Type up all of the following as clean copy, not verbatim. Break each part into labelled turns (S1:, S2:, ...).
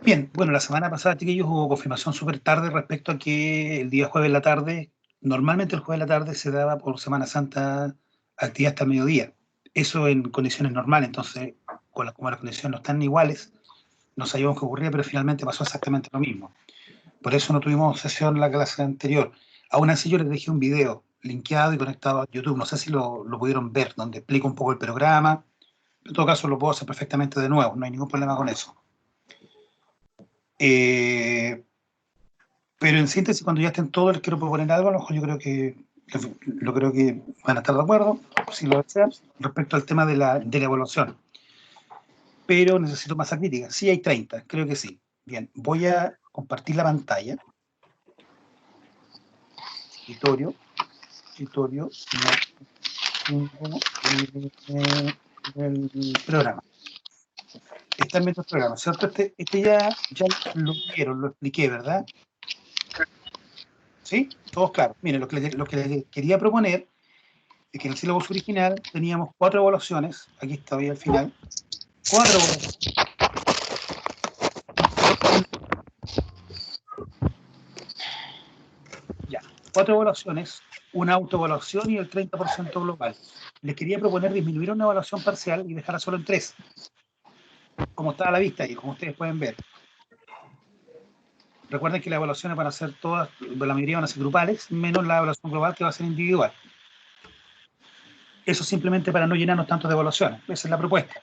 S1: Bien, bueno, la semana pasada, chiquillos, hubo confirmación súper tarde respecto a que el día jueves en la tarde, normalmente el jueves en la tarde se daba por Semana Santa actividad hasta el mediodía. Eso en condiciones normales, entonces, como las condiciones no están iguales, no sabíamos qué ocurría, pero finalmente pasó exactamente lo mismo. Por eso no tuvimos sesión la clase anterior. Aún así, yo les dejé un video linkeado y conectado a YouTube. No sé si lo pudieron ver, donde explico un poco el programa. En todo caso, lo puedo hacer perfectamente de nuevo, no hay ningún problema con eso. Eh, Pero en síntesis, cuando ya estén todos, les quiero proponer algo, a lo mejor yo creo que van a estar de acuerdo, si lo desean, respecto al tema de la evaluación. Pero necesito masa crítica. Sí hay 30, creo que sí. Bien, voy a compartir la pantalla. Escritorio, escritorio, el programa. Están viendo el programa, ¿cierto? Este ya lo vieron, lo expliqué, ¿verdad? ¿Sí? Todos claros. Miren, lo que les quería proponer es que en el sílabus original teníamos 4 evaluaciones, aquí está hoy al final, 4 evaluaciones, ya, 4 evaluaciones, una autoevaluación y el 30% global. Les quería proponer disminuir una evaluación parcial y dejarla solo en 3, como está a la vista y como ustedes pueden ver. Recuerden que las evaluaciones van a ser todas, la mayoría van a ser grupales, menos la evaluación global que va a ser individual. Eso simplemente para no llenarnos tanto de evaluaciones, esa es la propuesta.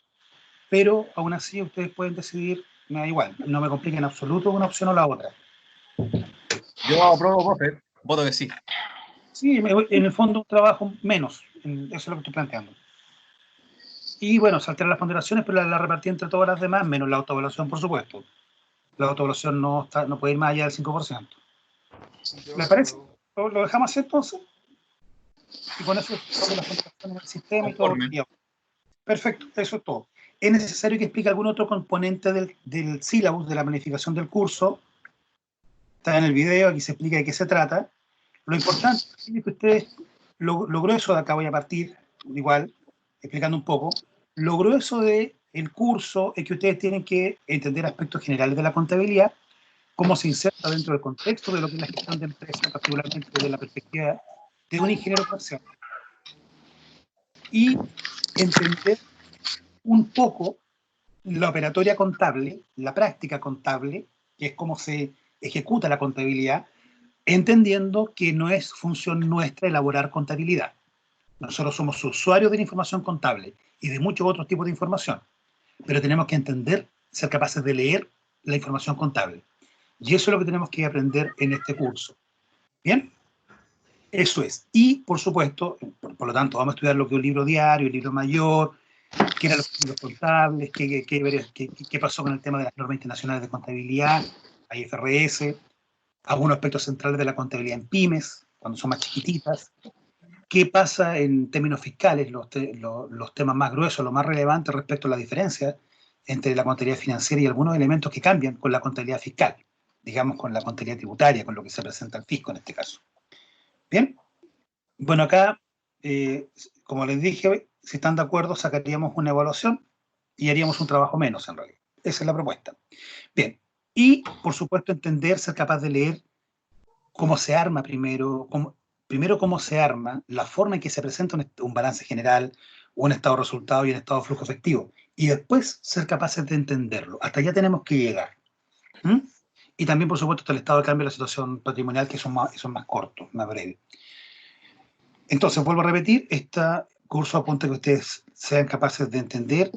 S1: Pero aún así ustedes pueden decidir, me da igual, no me complica en absoluto una opción o la otra.
S2: Yo apruebo, profe. Voto que sí.
S1: Sí, en el fondo un trabajo menos, eso es lo que estoy planteando. Y bueno, saltar las ponderaciones, pero la repartí entre todas las demás, menos la autoevaluación, por supuesto. La autoevaluación no puede ir más allá del 5%. ¿Les parece? ¿Lo dejamos así entonces? Y con eso estamos las ponderaciones del sistema y todo.
S2: Conforme.
S1: Perfecto, eso es todo. ¿Es necesario que explique algún otro componente del sílabus, de la planificación del curso? Está en el video, aquí se explica de qué se trata. Lo importante es que ustedes, lo grueso de acá voy a partir, igual, explicando un poco, lo grueso del curso es que ustedes tienen que entender aspectos generales de la contabilidad, cómo se inserta dentro del contexto de lo que es la gestión de empresa, particularmente desde la perspectiva de un ingeniero comercial, y entender un poco la operatoria contable, la práctica contable, que es cómo se ejecuta la contabilidad, entendiendo que no es función nuestra elaborar contabilidad. Nosotros somos usuarios de la información contable y de muchos otros tipos de información, pero tenemos que entender, ser capaces de leer la información contable. Y eso es lo que tenemos que aprender en este curso. ¿Bien? Eso es. Y, por supuesto, por lo tanto, vamos a estudiar lo que es un libro diario, el libro mayor, qué eran los libros contables, qué pasó con el tema de las normas internacionales de contabilidad, IFRS, algunos aspectos centrales de la contabilidad en pymes, cuando son más chiquititas, qué pasa en términos fiscales, los temas más gruesos, lo más relevante respecto a la diferencia entre la contabilidad financiera y algunos elementos que cambian con la contabilidad fiscal, digamos con la contabilidad tributaria, con lo que se presenta al fisco en este caso. Bien, bueno, acá, como les dije, si están de acuerdo, sacaríamos una evaluación y haríamos un trabajo menos en realidad. Esa es la propuesta. Bien, y por supuesto entender, ser capaz de leer cómo se arma primero cómo se arma, la forma en que se presenta un balance general, un estado de resultado y un estado de flujo efectivo, y después ser capaces de entenderlo. Hasta allá tenemos que llegar. ¿Mm? Y también, por supuesto, está el estado de cambio de la situación patrimonial, que son más cortos, más breves. Entonces, vuelvo a repetir, este curso apunta a que ustedes sean capaces de entender,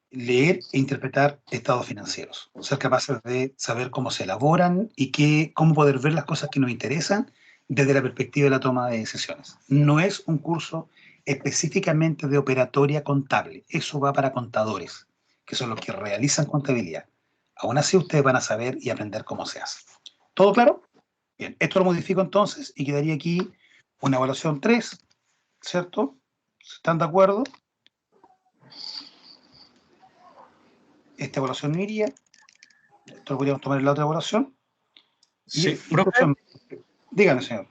S1: leer e interpretar estados financieros, ser capaces de saber cómo se elaboran y cómo poder ver las cosas que nos interesan desde la perspectiva de la toma de decisiones. No es un curso específicamente de operatoria contable, eso va para contadores, que son los que realizan contabilidad. Aún así, ustedes van a saber y aprender cómo se hace. ¿Todo claro? Bien, esto lo modifico entonces y quedaría aquí una evaluación 3, ¿cierto? ¿Están de acuerdo? Esta evaluación no iría. Esto lo podríamos tomar en la otra evaluación.
S2: Sí,
S1: Y
S2: profe.
S1: dígame, señor.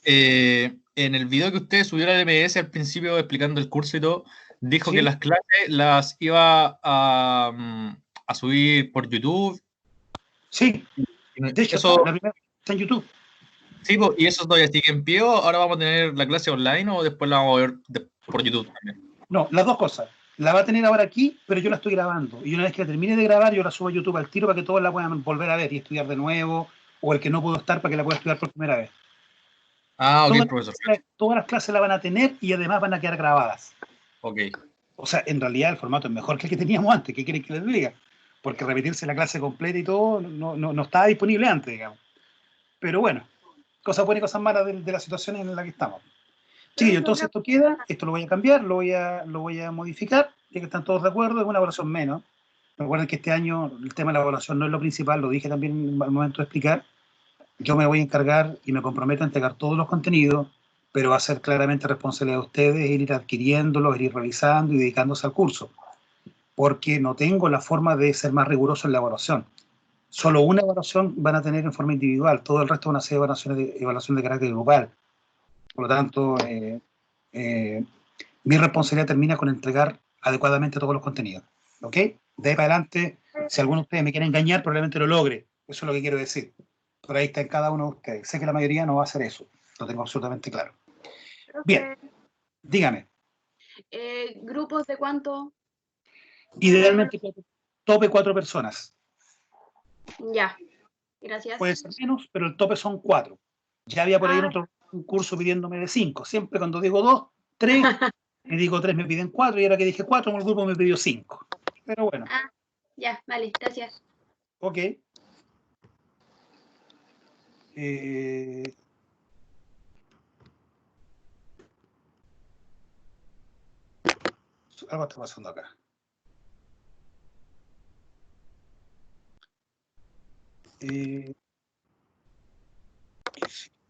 S2: En el video que usted subió a la LMS al principio explicando el curso y todo, dijo que
S1: ¿Sí?
S2: las clases las iba a subir por YouTube
S1: Sí,
S2: Y
S1: de hecho,
S2: eso,
S1: la primera está en YouTube.
S2: sí, po, ¿y eso todavía sigue en pie o ahora vamos a tener la clase online o después la vamos a ver por YouTube también?
S1: No, las dos cosas. La va a tener ahora aquí, pero yo la estoy grabando. Y una vez que la termine de grabar, yo la subo a YouTube al tiro para que todos la puedan volver a ver y estudiar de nuevo, o el que no pudo estar para que la pueda estudiar por primera vez.
S2: Ah, ok,
S1: Todas
S2: profesor.
S1: todas las clases la van a tener y además van a quedar grabadas.
S2: Ok.
S1: O sea, en realidad el formato es mejor que el que teníamos antes. ¿Qué quieren que les diga? Porque repetirse la clase completa y todo no estaba disponible antes, digamos. Pero bueno, cosas buenas y cosas malas de la situación en la que estamos. Chiquillos, entonces esto queda, esto lo voy a cambiar, lo voy a modificar, ya que están todos de acuerdo, es una evaluación menos. Recuerden que este año el tema de la evaluación no es lo principal, lo dije también al momento de explicar. Yo me voy a encargar y me comprometo a entregar todos los contenidos, pero va a ser claramente responsabilidad de ustedes ir adquiriéndolos, ir revisando y dedicándose al curso, porque no tengo la forma de ser más riguroso en la evaluación. Solo una evaluación van a tener en forma individual, todo el resto van a ser evaluación de carácter grupal. Por lo tanto, eh, mi responsabilidad termina con entregar adecuadamente todos los contenidos. ¿Ok? De ahí para adelante, si alguno de ustedes me quiere engañar, probablemente lo logre. Eso es lo que quiero decir. Por ahí está en cada uno de ustedes. Sé que la mayoría no va a hacer eso. Lo tengo absolutamente claro. Bien,
S3: Profe,
S1: dígame.
S3: ¿grupos de cuánto?
S1: Idealmente, tope 4 personas.
S3: Ya, gracias.
S1: Puede ser menos, pero el tope son 4. Ya había por ahí en
S3: Ah,
S1: otro curso pidiéndome de 5. Siempre cuando digo 2, 3, me digo 3 me piden 4 y ahora que dije 4, el grupo me pidió 5. Pero bueno,
S3: ah, ya, vale, gracias.
S1: ok. Eh, algo está pasando acá.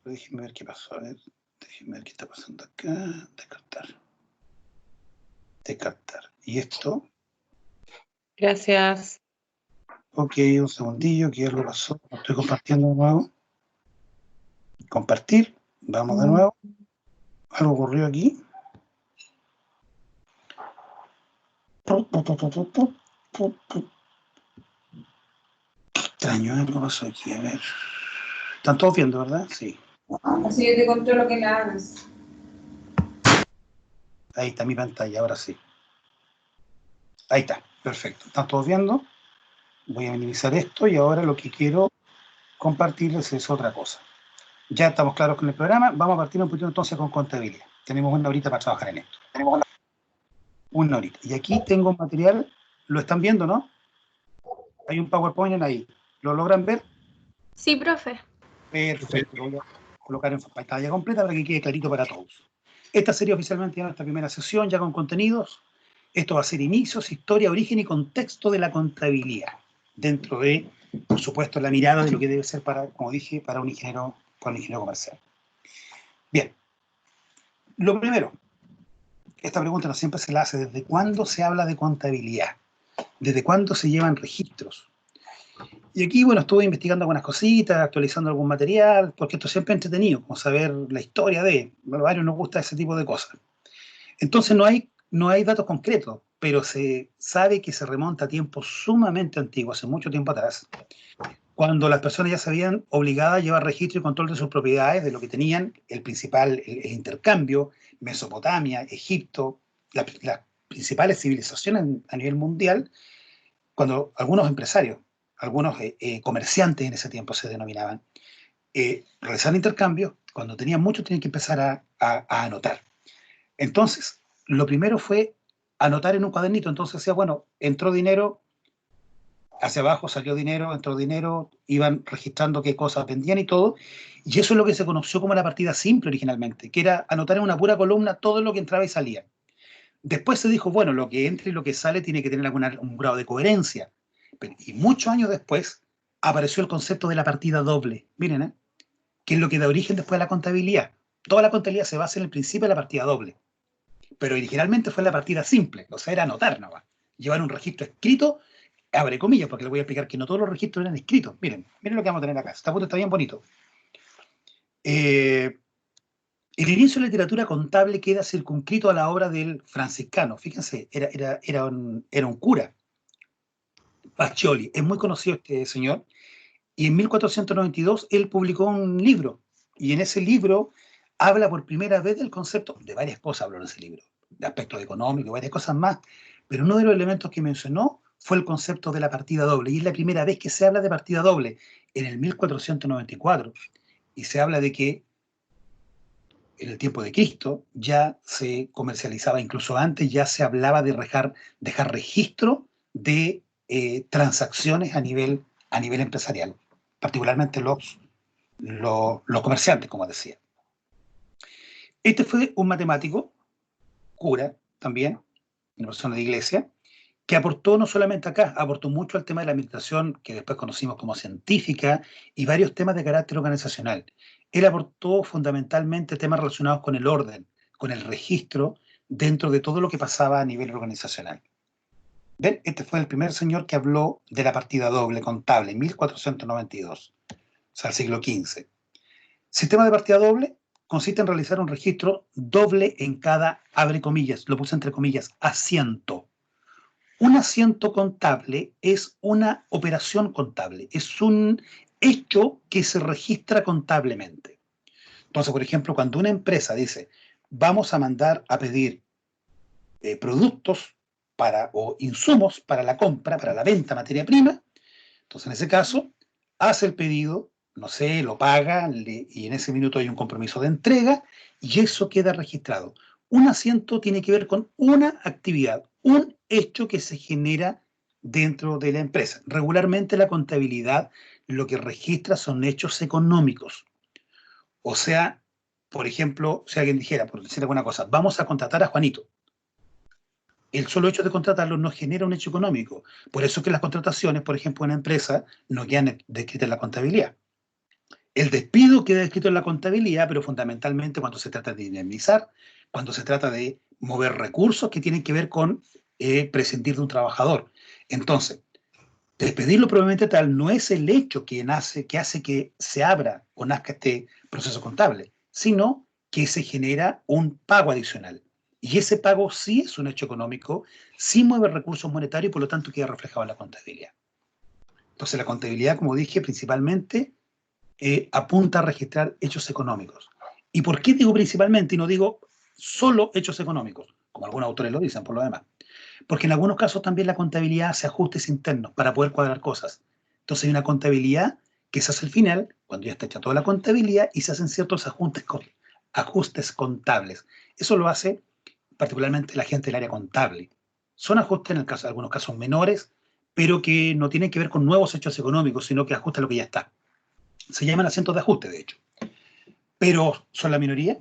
S1: Déjenme ver qué pasó. A ver, déjenme ver qué está pasando acá. Descartar. Descartar. ¿Y esto?
S4: Gracias.
S1: Ok, un segundillo, que algo pasó. Lo estoy compartiendo de nuevo. Compartir. Vamos de nuevo. Algo ocurrió aquí. Extraño, algo pasó aquí. A ver. ¿Están todos viendo, verdad? Sí.
S4: Así yo te controlo que la hagas.
S1: Ahí está mi pantalla, ahora sí. Ahí está, perfecto. ¿Están todos viendo? Voy a minimizar esto y ahora lo que quiero compartirles es otra cosa. Ya estamos claros con el programa. Vamos a partir un poquito entonces con contabilidad. Tenemos una horita para trabajar en esto. Una horita. Y aquí tengo un material, lo están viendo, ¿no? Hay un PowerPoint en ahí. ¿Lo logran ver?
S3: Sí, profe.
S1: Perfecto. Lo voy a colocar en pantalla completa para que quede clarito para todos. Esta sería oficialmente ya nuestra primera sesión, ya con contenidos. Esto va a ser inicios, historia, origen y contexto de la contabilidad. Dentro de, por supuesto, la mirada de lo que debe ser para, como dije, para un ingeniero comercial. Bien. Lo primero, esta pregunta no siempre se la hace. ¿Desde cuándo se habla de contabilidad? ¿Desde cuándo se llevan registros? Y aquí, bueno, estuve investigando algunas cositas, actualizando algún material, porque esto siempre es entretenido, como saber la historia de, a varios nos gusta ese tipo de cosas. Entonces no hay datos concretos, pero se sabe que se remonta a tiempos sumamente antiguos, hace mucho tiempo atrás, cuando las personas ya se habían obligado a llevar registro y control de sus propiedades, de lo que tenían, el principal, el intercambio, Mesopotamia, Egipto, las principales civilizaciones a nivel mundial, cuando algunos empresarios, algunos comerciantes en ese tiempo se denominaban, realizaban intercambios, cuando tenían mucho tenían que empezar a anotar. Entonces, lo primero fue anotar en un cuadernito. Entonces decía, bueno, entró dinero, hacia abajo salió dinero, entró dinero, iban registrando qué cosas vendían y todo. Y eso es lo que se conoció como la partida simple originalmente, que era anotar en una pura columna todo lo que entraba y salía. Después se dijo, bueno, lo que entra y lo que sale tiene que tener un grado de coherencia. Y muchos años después apareció el concepto de la partida doble. Miren, que es lo que da origen después a la contabilidad. Toda la contabilidad se basa en el principio de la partida doble. Pero originalmente fue la partida simple, o sea, era anotar nada más. Llevar un registro escrito, abre comillas, porque les voy a explicar que no todos los registros eran escritos. Miren lo que vamos a tener acá. Esta puta está bien bonito. El inicio de la literatura contable queda circunscrito a la obra del franciscano. Fíjense, era un cura, Pacioli. Es muy conocido este señor. Y en 1492 él publicó un libro, y en ese libro habla por primera vez del concepto, de varias cosas habló en ese libro, de aspectos económicos, varias cosas más, pero uno de los elementos que mencionó fue el concepto de la partida doble, y es la primera vez que se habla de partida doble, en el 1494, y se habla de que en el tiempo de Cristo ya se comercializaba, incluso antes ya se hablaba de dejar registro de transacciones a nivel empresarial, particularmente los comerciantes, como decía. Este fue un matemático, cura también, una persona de iglesia, que aportó no solamente acá, aportó mucho al tema de la administración, que después conocimos como científica, y varios temas de carácter organizacional. Él aportó fundamentalmente temas relacionados con el orden, con el registro, dentro de todo lo que pasaba a nivel organizacional. ¿Ven? Este fue el primer señor que habló de la partida doble contable, en 1492, o sea, el siglo XV. Sistema de partida doble consiste en realizar un registro doble en cada, abre comillas, lo puse entre comillas, asiento. Un asiento contable es una operación contable, es un hecho que se registra contablemente. Entonces, por ejemplo, cuando una empresa dice, vamos a mandar a pedir productos o insumos para la compra, para la venta de materia prima, entonces en ese caso hace el pedido, no sé, lo paga y en ese minuto hay un compromiso de entrega y eso queda registrado. Un asiento tiene que ver con una actividad, un hecho que se genera dentro de la empresa. Regularmente la contabilidad lo que registra son hechos económicos. O sea, por ejemplo, si alguien dijera, por decir alguna cosa, vamos a contratar a Juanito. El solo hecho de contratarlo no genera un hecho económico. Por eso que las contrataciones, por ejemplo, en una empresa, no quedan descritas en la contabilidad. El despido queda escrito en la contabilidad, pero fundamentalmente cuando se trata de indemnizar, cuando se trata de mover recursos que tienen que ver con prescindir de un trabajador. Entonces, despedirlo probablemente tal no es el hecho que hace que se abra o nazca este proceso contable, sino que se genera un pago adicional. Y ese pago sí es un hecho económico, sí mueve recursos monetarios y por lo tanto queda reflejado en la contabilidad. Entonces la contabilidad, como dije, principalmente apunta a registrar hechos económicos. ¿Y por qué digo principalmente y no digo solo hechos económicos? Como algunos autores lo dicen por lo demás. Porque en algunos casos también la contabilidad hace ajustes internos para poder cuadrar cosas. Entonces hay una contabilidad que se hace al final, cuando ya está hecha toda la contabilidad, y se hacen ciertos ajustes contables. Eso lo hace particularmente la gente del área contable. Son ajustes en algunos casos menores, pero que no tienen que ver con nuevos hechos económicos, sino que ajustan lo que ya está. Se llaman asientos de ajuste, de hecho. Pero son la minoría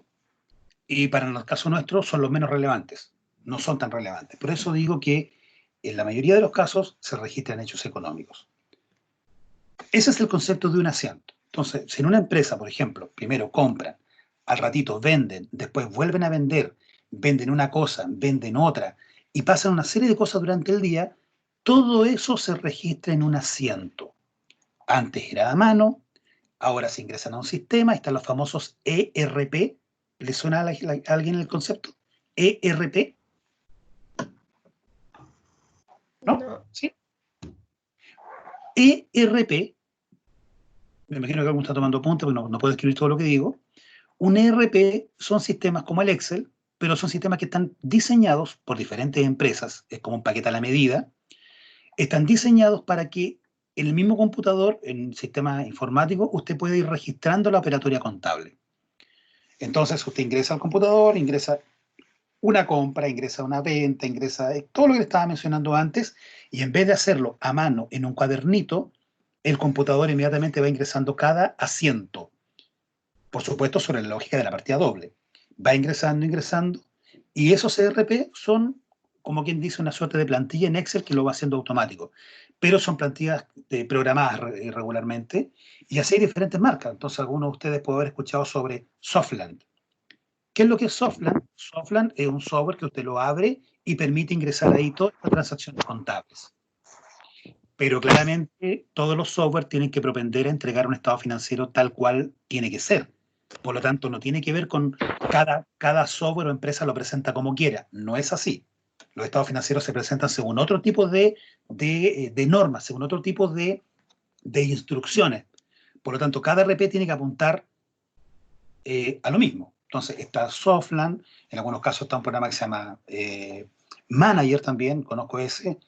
S1: y para el caso nuestro son los menos relevantes. No son tan relevantes. Por eso digo que en la mayoría de los casos se registran hechos económicos. Ese es el concepto de un asiento. Entonces, si en una empresa, por ejemplo, primero compran, al ratito venden, después vuelven a vender, venden una cosa, venden otra, y pasan una serie de cosas durante el día, todo eso se registra en un asiento. Antes era a mano, ahora se ingresan a un sistema, están los famosos ERP. ¿Le suena a alguien el concepto? ERP. ¿No?
S3: No.
S1: ¿Sí? ERP, me imagino que alguno está tomando apuntes porque no puedo escribir todo lo que digo. Un ERP son sistemas como el Excel, pero son sistemas que están diseñados por diferentes empresas, es como un paquete a la medida, están diseñados para que en el mismo computador, en el sistema informático, usted puede ir registrando la operatoria contable. Entonces usted ingresa al computador, ingresa una compra, ingresa una venta, ingresa todo lo que le estaba mencionando antes, y en vez de hacerlo a mano en un cuadernito, el computador inmediatamente va ingresando cada asiento. Por supuesto, sobre la lógica de la partida doble. Va ingresando, y esos ERP son, como quien dice, una suerte de plantilla en Excel que lo va haciendo automático. Pero son plantillas programadas regularmente, y así hay diferentes marcas. Entonces, algunos de ustedes pueden haber escuchado sobre Softland. ¿Qué es lo que es Softland? Softland es un software que usted lo abre y permite ingresar ahí todas las transacciones contables. Pero claramente todos los software tienen que propender a entregar un estado financiero tal cual tiene que ser. Por lo tanto, no tiene que ver con cada software o empresa lo presenta como quiera. No es así. Los estados financieros se presentan según otro tipo de normas, según otro tipo de de instrucciones. Por lo tanto, cada RP tiene que apuntar a lo mismo. Entonces, está Softland, en algunos casos está un programa que se llama Manager también, conozco ese,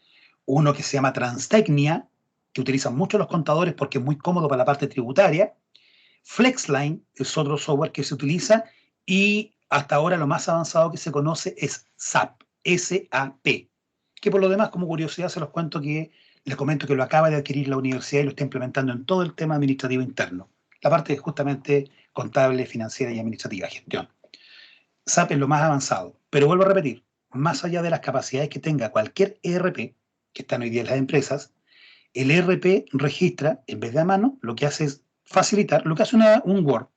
S1: uno que se llama Transtecnia, que utilizan mucho los contadores porque es muy cómodo para la parte tributaria. Flexline es otro software que se utiliza, y hasta ahora lo más avanzado que se conoce es SAP, S-A-P, que por lo demás, como curiosidad, se los cuento que les comento que lo acaba de adquirir la universidad y lo está implementando en todo el tema administrativo interno. La parte justamente contable, financiera y administrativa, gestión. SAP es lo más avanzado, pero vuelvo a repetir, más allá de las capacidades que tenga cualquier ERP, que están hoy día en las empresas, el ERP registra, en vez de a mano, lo que hace es facilitar, lo que hace un Word,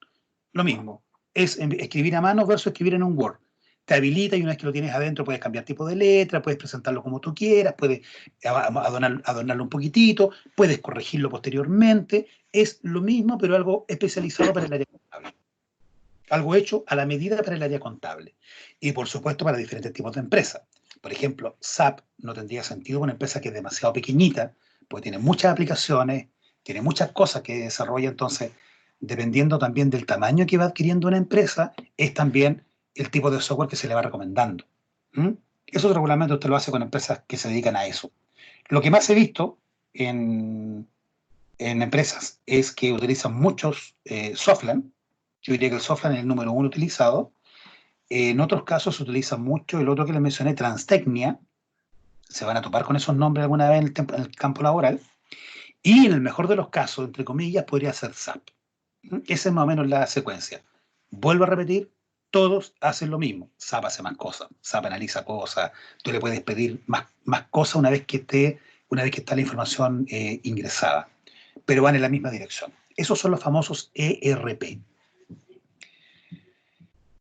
S1: lo mismo, es escribir a mano versus escribir en un Word. Te habilita, y una vez que lo tienes adentro puedes cambiar tipo de letra, puedes presentarlo como tú quieras, puedes adornarlo un poquitito, puedes corregirlo posteriormente. Es lo mismo, pero algo especializado para el área contable. Algo hecho a la medida para el área contable. Y por supuesto para diferentes tipos de empresas. Por ejemplo, SAP no tendría sentido con una empresa que es demasiado pequeñita, porque tiene muchas aplicaciones, tiene muchas cosas que desarrolla. Entonces, dependiendo también del tamaño que va adquiriendo una empresa, es también el tipo de software que se le va recomendando. Eso regularmente usted lo hace con empresas que se dedican a eso. Lo que más he visto en empresas es que utilizan muchos Softland. Yo diría que el Softland es el número 1 utilizado. En otros casos se utiliza mucho el otro que les mencioné, Transtecnia. Se van a topar con esos nombres alguna vez en el campo laboral. Y en el mejor de los casos, entre comillas, podría ser SAP. Esa es más o menos la secuencia. Vuelvo a repetir, todos hacen lo mismo. SAP hace más cosas, SAP analiza cosas, tú le puedes pedir más cosas una vez que está la información ingresada, pero van en la misma dirección. Esos son los famosos ERP.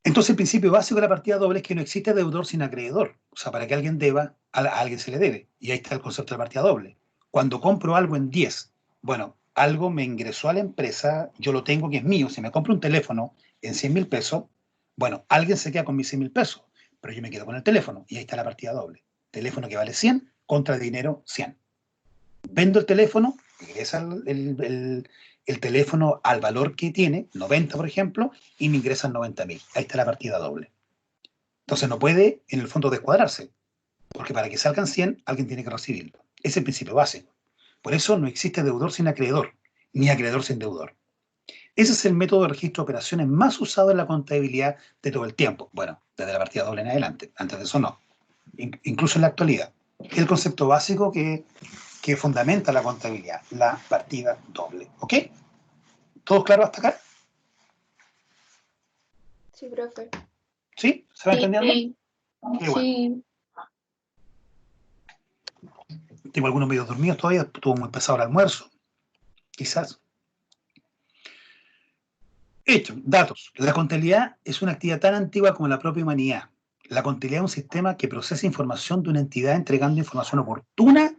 S1: Entonces, el principio básico de la partida doble es que no existe deudor sin acreedor. O sea, para que alguien deba, a alguien se le debe. Y ahí está el concepto de la partida doble. Cuando compro algo en 10, bueno, algo me ingresó a la empresa, yo lo tengo que es mío. Si me compro un teléfono en 100.000 pesos, bueno, alguien se queda con mis 100.000 pesos, pero yo me quedo con el teléfono. Y ahí está la partida doble. Teléfono que vale 100 contra dinero 100. Vendo el teléfono, ingresa el teléfono al valor que tiene, 90 por ejemplo, y me ingresan 90.000. Ahí está la partida doble. Entonces no puede, en el fondo, descuadrarse, porque para que salgan 100, alguien tiene que recibirlo. Ese es el principio básico. Por eso no existe deudor sin acreedor, ni acreedor sin deudor. Ese es el método de registro de operaciones más usado en la contabilidad de todo el tiempo. Bueno, desde la partida doble en adelante. Antes de eso no. Incluso en la actualidad. Es el concepto básico que fundamenta la contabilidad, la partida doble. ¿Ok? ¿Todo claro hasta acá?
S3: Sí, profe.
S1: ¿Sí? ¿Se va entendiendo?
S3: Sí.
S1: Qué bueno.
S3: Sí.
S1: Tengo algunos medios dormidos todavía, estuvo muy pesado el almuerzo, quizás. Hecho, datos. La contabilidad es una actividad tan antigua como la propia humanidad. La contabilidad es un sistema que procesa información de una entidad entregando información oportuna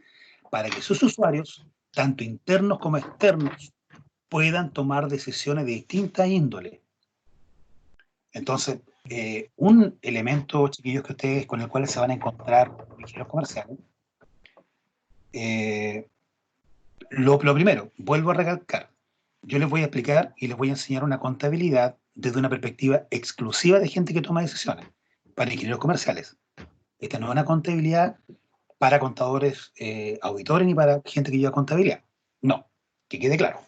S1: para que sus usuarios, tanto internos como externos, puedan tomar decisiones de distinta índole. Entonces, un elemento, chiquillos, que ustedes con el cual se van a encontrar ingenieros comerciales, lo primero, vuelvo a recalcar, yo les voy a explicar y les voy a enseñar una contabilidad desde una perspectiva exclusiva de gente que toma decisiones, para ingenieros comerciales. Esta no es una contabilidad para contadores, auditores, ni para gente que lleva contabilidad. No, que quede claro.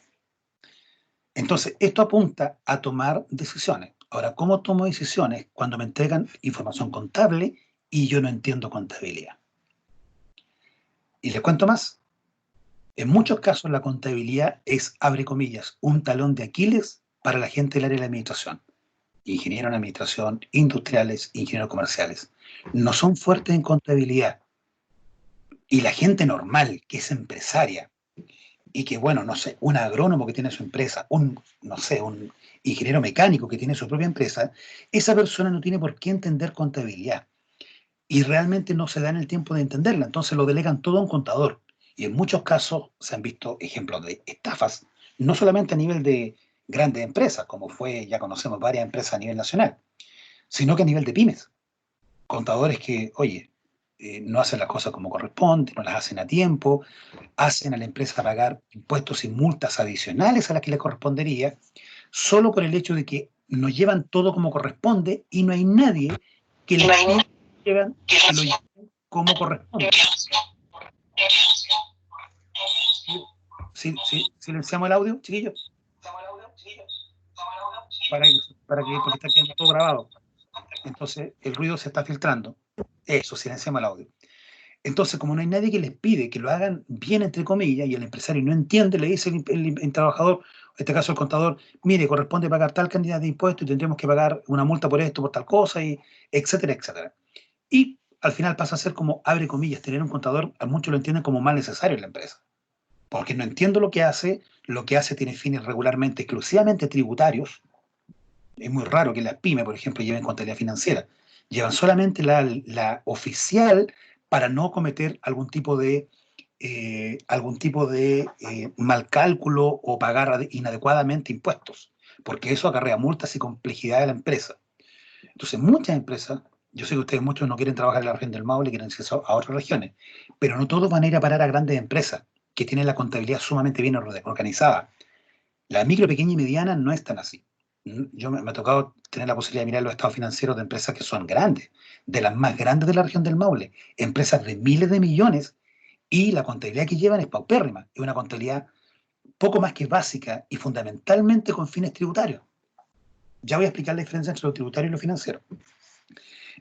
S1: Entonces, esto apunta a tomar decisiones. Ahora, ¿cómo tomo decisiones cuando me entregan información contable y yo no entiendo contabilidad? Y les cuento más. En muchos casos la contabilidad es, abre comillas, un talón de Aquiles para la gente del área de la administración. Ingenieros en administración, industriales, ingenieros comerciales. No son fuertes en contabilidad. Y la gente normal, que es empresaria, y que, bueno, no sé, un agrónomo que tiene su empresa, un ingeniero mecánico que tiene su propia empresa, esa persona no tiene por qué entender contabilidad. Y realmente no se dan el tiempo de entenderla, entonces lo delegan todo a un contador. Y en muchos casos se han visto ejemplos de estafas, no solamente a nivel de grandes empresas, como ya conocemos varias empresas a nivel nacional, sino que a nivel de pymes. Contadores que, oye, no hacen las cosas como corresponde, no las hacen a tiempo, hacen a la empresa pagar impuestos y multas adicionales a las que le correspondería, solo por el hecho de que no llevan todo como corresponde y no hay nadie que les pida que lo lleven como corresponde. Silenciamos el audio, chiquillos. Porque está quedando todo grabado. Entonces el ruido se está filtrando. Eso, silenciamos el audio. Entonces, como no hay nadie que les pide que lo hagan bien, entre comillas, y el empresario no entiende, le dice el trabajador, en este caso el contador, mire, corresponde pagar tal cantidad de impuestos y tendremos que pagar una multa por esto, por tal cosa, y etcétera, etcétera. Y al final pasa a ser como, abre comillas, tener un contador, a muchos lo entienden como mal necesario en la empresa. Porque no entiendo lo que hace tiene fines regularmente exclusivamente tributarios. Es muy raro que las pymes, por ejemplo, lleven contabilidad financiera. Llevan solamente la oficial para no cometer algún tipo de mal cálculo o pagar inadecuadamente impuestos, porque eso acarrea multas y complejidad de la empresa. Entonces, muchas empresas, yo sé que ustedes muchos no quieren trabajar en la región del Maule, quieren irse a otras regiones, pero no todos van a ir a parar a grandes empresas que tienen la contabilidad sumamente bien organizada. La micro, pequeña y mediana no es tan así. Yo me ha tocado tener la posibilidad de mirar los estados financieros de empresas que son grandes, de las más grandes de la región del Maule, empresas de miles de millones, y la contabilidad que llevan es paupérrima, es una contabilidad poco más que básica y fundamentalmente con fines tributarios. Ya voy a explicar la diferencia entre lo tributario y lo financiero.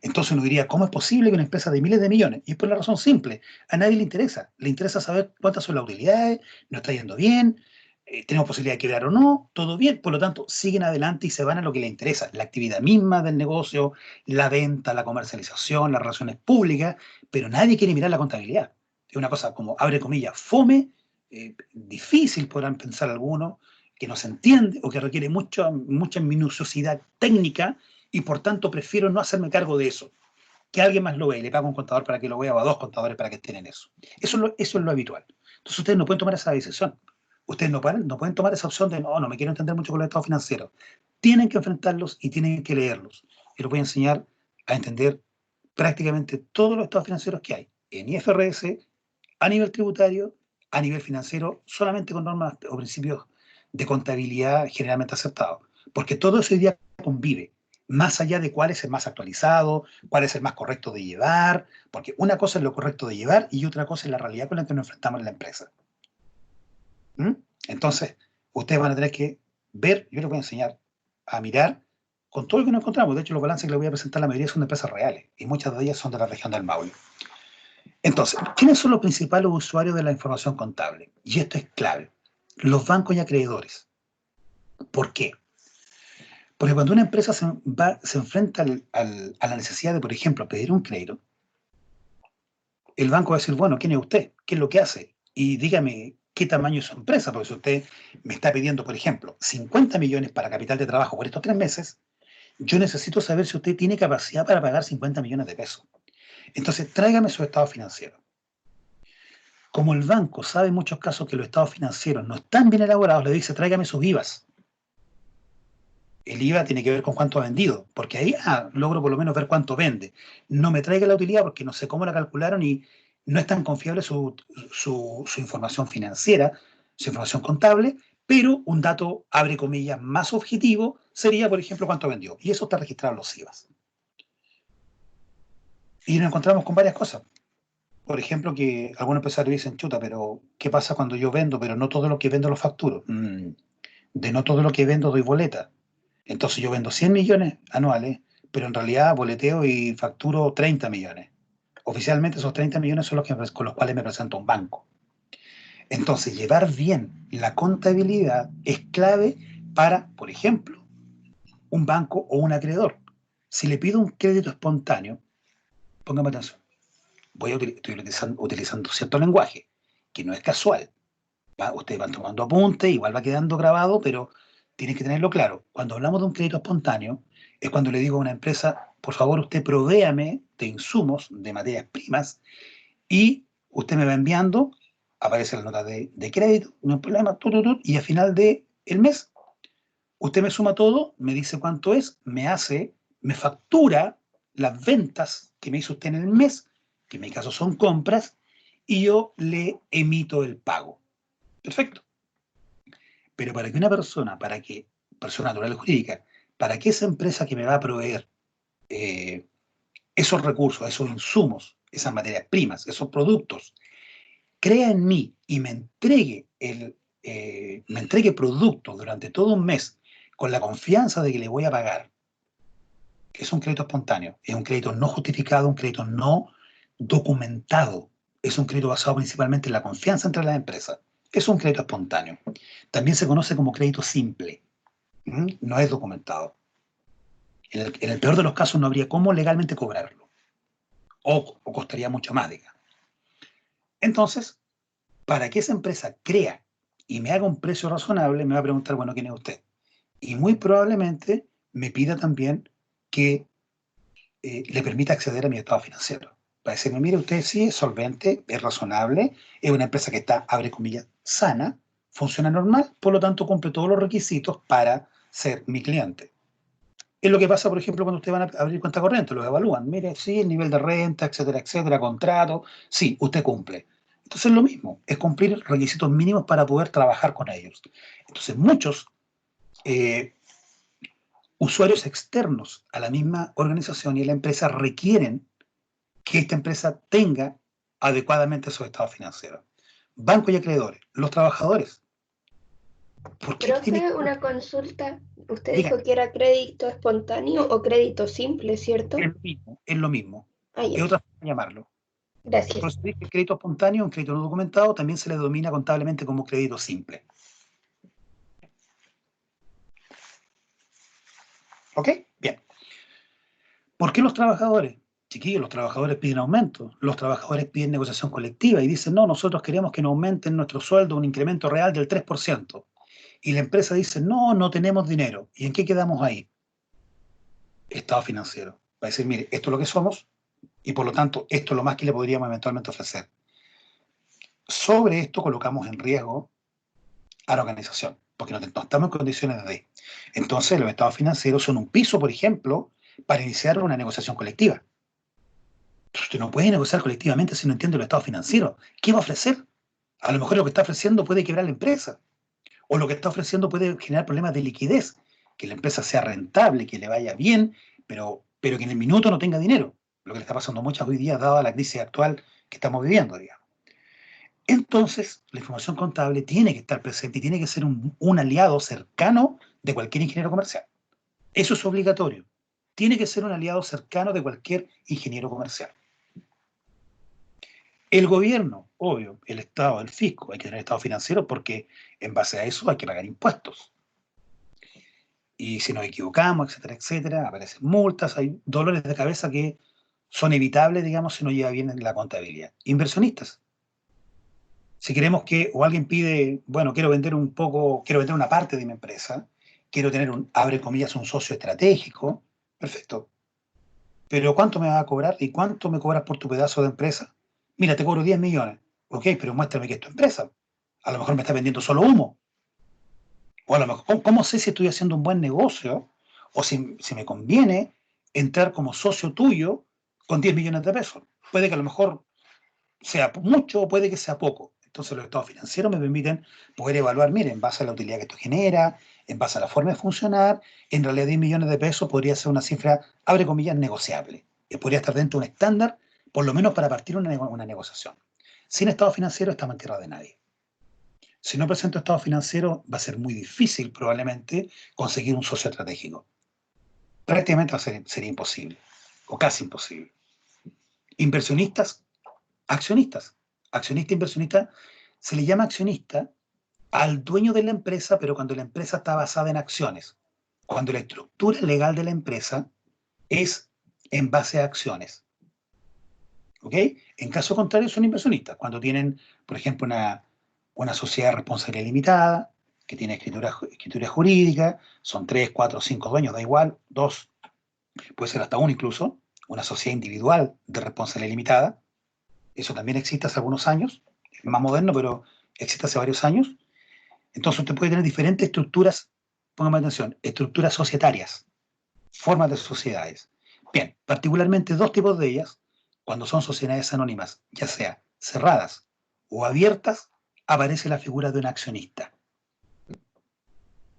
S1: Entonces uno diría, ¿cómo es posible que una empresa de miles de millones? Y es por la razón simple, a nadie le interesa saber cuántas son las utilidades, no está yendo bien, tenemos posibilidad de quebrar o no, todo bien, por lo tanto siguen adelante y se van a lo que les interesa, la actividad misma del negocio, la venta, la comercialización, las relaciones públicas, pero nadie quiere mirar la contabilidad. Es una cosa como, abre comillas, fome, difícil podrán pensar algunos, que no se entiende o que requiere mucha minuciosidad técnica, y por tanto prefiero no hacerme cargo de eso. Que alguien más lo vea y le pago un contador para que lo vea o a dos contadores para que estén en eso. Eso es lo habitual. Entonces ustedes no pueden tomar esa decisión. Ustedes no pueden tomar esa opción de no me quiero entender mucho con los estados financieros. Tienen que enfrentarlos y tienen que leerlos. Y los voy a enseñar a entender prácticamente todos los estados financieros que hay en IFRS, a nivel tributario, a nivel financiero, solamente con normas o principios de contabilidad generalmente aceptados. Porque todo eso hoy día convive, más allá de cuál es el más actualizado, cuál es el más correcto de llevar, porque una cosa es lo correcto de llevar y otra cosa es la realidad con la que nos enfrentamos en la empresa. Entonces, ustedes van a tener que ver, yo les voy a enseñar a mirar con todo lo que nos encontramos. De hecho, los balances que les voy a presentar, la mayoría son de empresas reales y muchas de ellas son de la región del Maule. Entonces, ¿quiénes son los principales usuarios de la información contable? Y esto es clave. Los bancos y acreedores. ¿Por qué? Porque cuando una empresa se enfrenta a la necesidad de, por ejemplo, pedir un crédito, el banco va a decir, bueno, ¿quién es usted? ¿Qué es lo que hace? Y dígame qué tamaño es su empresa, porque si usted me está pidiendo, por ejemplo, 50 millones para capital de trabajo por estos 3 meses, yo necesito saber si usted tiene capacidad para pagar 50 millones de pesos. Entonces, tráigame su estado financiero. Como el banco sabe en muchos casos que los estados financieros no están bien elaborados, le dice, tráigame sus IVAs. El IVA tiene que ver con cuánto ha vendido, porque ahí logro por lo menos ver cuánto vende. No me traiga la utilidad porque no sé cómo la calcularon y no es tan confiable su información financiera, su información contable, pero un dato, abre comillas, más objetivo sería, por ejemplo, cuánto vendió. Y eso está registrado en los IVAs. Y nos encontramos con varias cosas. Por ejemplo, que algunos empresarios dicen, chuta, pero ¿qué pasa cuando yo vendo, pero no todo lo que vendo lo facturo? De no todo lo que vendo doy boleta. Entonces yo vendo 100 millones anuales, pero en realidad boleteo y facturo 30 millones. Oficialmente esos 30 millones son con los cuales me presento a un banco. Entonces llevar bien la contabilidad es clave para, por ejemplo, un banco o un acreedor. Si le pido un crédito espontáneo, póngame atención, estoy utilizando cierto lenguaje, que no es casual. Ustedes van tomando apuntes, igual va quedando grabado, pero tienen que tenerlo claro. Cuando hablamos de un crédito espontáneo, es cuando le digo a una empresa, por favor, usted provéame de insumos, de materias primas, y usted me va enviando, aparece la nota de crédito, no hay problema, y al final del mes, usted me suma todo, me dice cuánto es, me factura las ventas que me hizo usted en el mes, que en mi caso son compras, y yo le emito el pago. Perfecto. Pero para que una persona, persona natural o jurídica, para que esa empresa que me va a proveer esos recursos, esos insumos, esas materias primas, esos productos, crea en mí y me entregue productos durante todo un mes con la confianza de que le voy a pagar, que es un crédito espontáneo, es un crédito no justificado, un crédito no documentado, es un crédito basado principalmente en la confianza entre las empresas, es un crédito espontáneo. También se conoce como crédito simple, no es documentado. En el peor de los casos no habría cómo legalmente cobrarlo, o costaría mucho más, digamos. Entonces, para que esa empresa crea y me haga un precio razonable, me va a preguntar, bueno, ¿quién es usted? Y muy probablemente me pida también que le permita acceder a mi estado financiero. Para decirme, mire, usted sí es solvente, es razonable, es una empresa que está, abre comillas, sana, funciona normal, por lo tanto cumple todos los requisitos para ser mi cliente. Es lo que pasa, por ejemplo, cuando ustedes van a abrir cuenta corriente, los evalúan. Mire, sí, el nivel de renta, etcétera, contrato, sí, usted cumple. Entonces es lo mismo, es cumplir requisitos mínimos para poder trabajar con ellos. Entonces muchos usuarios externos a la misma organización y a la empresa requieren que esta empresa tenga adecuadamente su estado financiero. Bancos y acreedores, los trabajadores. ¿Por qué tiene
S5: Profe,
S1: que...
S5: una consulta. Usted
S1: Diga,
S5: dijo que era crédito espontáneo o crédito simple, ¿cierto?
S1: es lo mismo, es lo mismo.
S5: Ah,
S1: Es
S5: ya.
S1: otra forma de llamarlo. Por
S5: Gracias.
S1: eso dije que el crédito espontáneo, un crédito no documentado, también se le denomina contablemente como crédito simple. ¿Ok? Bien. ¿Por qué los trabajadores? Chiquillos, los trabajadores piden aumento, los trabajadores piden negociación colectiva y dicen, no, nosotros queremos que nos aumenten nuestro sueldo un incremento real del 3%. Y la empresa dice, no, no tenemos dinero. ¿Y en qué quedamos ahí? Estado financiero. Va a decir, mire, esto es lo que somos y por lo tanto esto es lo más que le podríamos eventualmente ofrecer. Sobre esto colocamos en riesgo a la organización, porque no estamos en condiciones de... Entonces los estados financieros son un piso, por ejemplo, para iniciar una negociación colectiva. Usted no puede negociar colectivamente si no entiende el estado financiero. ¿Qué va a ofrecer? A lo mejor lo que está ofreciendo puede quebrar la empresa, o lo que está ofreciendo puede generar problemas de liquidez, que la empresa sea rentable, que le vaya bien, pero que en el minuto no tenga dinero, lo que le está pasando a muchas hoy día dada la crisis actual que estamos viviendo, digamos. Entonces, la información contable tiene que estar presente y tiene que ser un aliado cercano de cualquier ingeniero comercial. Eso es obligatorio. Tiene que ser un aliado cercano de cualquier ingeniero comercial. El gobierno, obvio, el Estado, el fisco, hay que tener estado financiero porque en base a eso hay que pagar impuestos. Y si nos equivocamos, etcétera, aparecen multas, hay dolores de cabeza que son evitables, digamos, si no lleva bien la contabilidad. Inversionistas. Si queremos que, o alguien pide, bueno, quiero vender una parte de mi empresa, quiero tener abre comillas, un socio estratégico, perfecto. Pero ¿cuánto me va a cobrar y cuánto me cobras por tu pedazo de empresa? Mira, te cobro 10 millones. Ok, pero muéstrame que es tu empresa. A lo mejor me está vendiendo solo humo. O a lo mejor, ¿cómo sé si estoy haciendo un buen negocio? O si me conviene entrar como socio tuyo con 10 millones de pesos. Puede que a lo mejor sea mucho o puede que sea poco. Entonces los estados financieros me permiten poder evaluar, mire, en base a la utilidad que esto genera, en base a la forma de funcionar, en realidad 10 millones de pesos podría ser una cifra, abre comillas, negociable. Y podría estar dentro de un estándar, por lo menos para partir una negociación. Sin estado financiero estamos en tierra de nadie. Si no presento estado financiero, va a ser muy difícil probablemente conseguir un socio estratégico. Prácticamente sería imposible, o casi imposible. Inversionistas, accionistas. Accionista, inversionista, se le llama accionista al dueño de la empresa, pero cuando la empresa está basada en acciones. Cuando la estructura legal de la empresa es en base a acciones. ¿Ok? En caso contrario, son inversionistas. Cuando tienen, por ejemplo, una sociedad de responsabilidad limitada, que tiene escritura jurídica, son 3, 4, 5 dueños, da igual, 2, puede ser hasta 1 incluso, una sociedad individual de responsabilidad limitada. Eso también existe hace algunos años, es más moderno, pero existe hace varios años. Entonces usted puede tener diferentes estructuras, póngame atención, estructuras societarias, formas de sociedades. Bien, particularmente dos tipos de ellas, cuando son sociedades anónimas, ya sea cerradas o abiertas, aparece la figura de un accionista,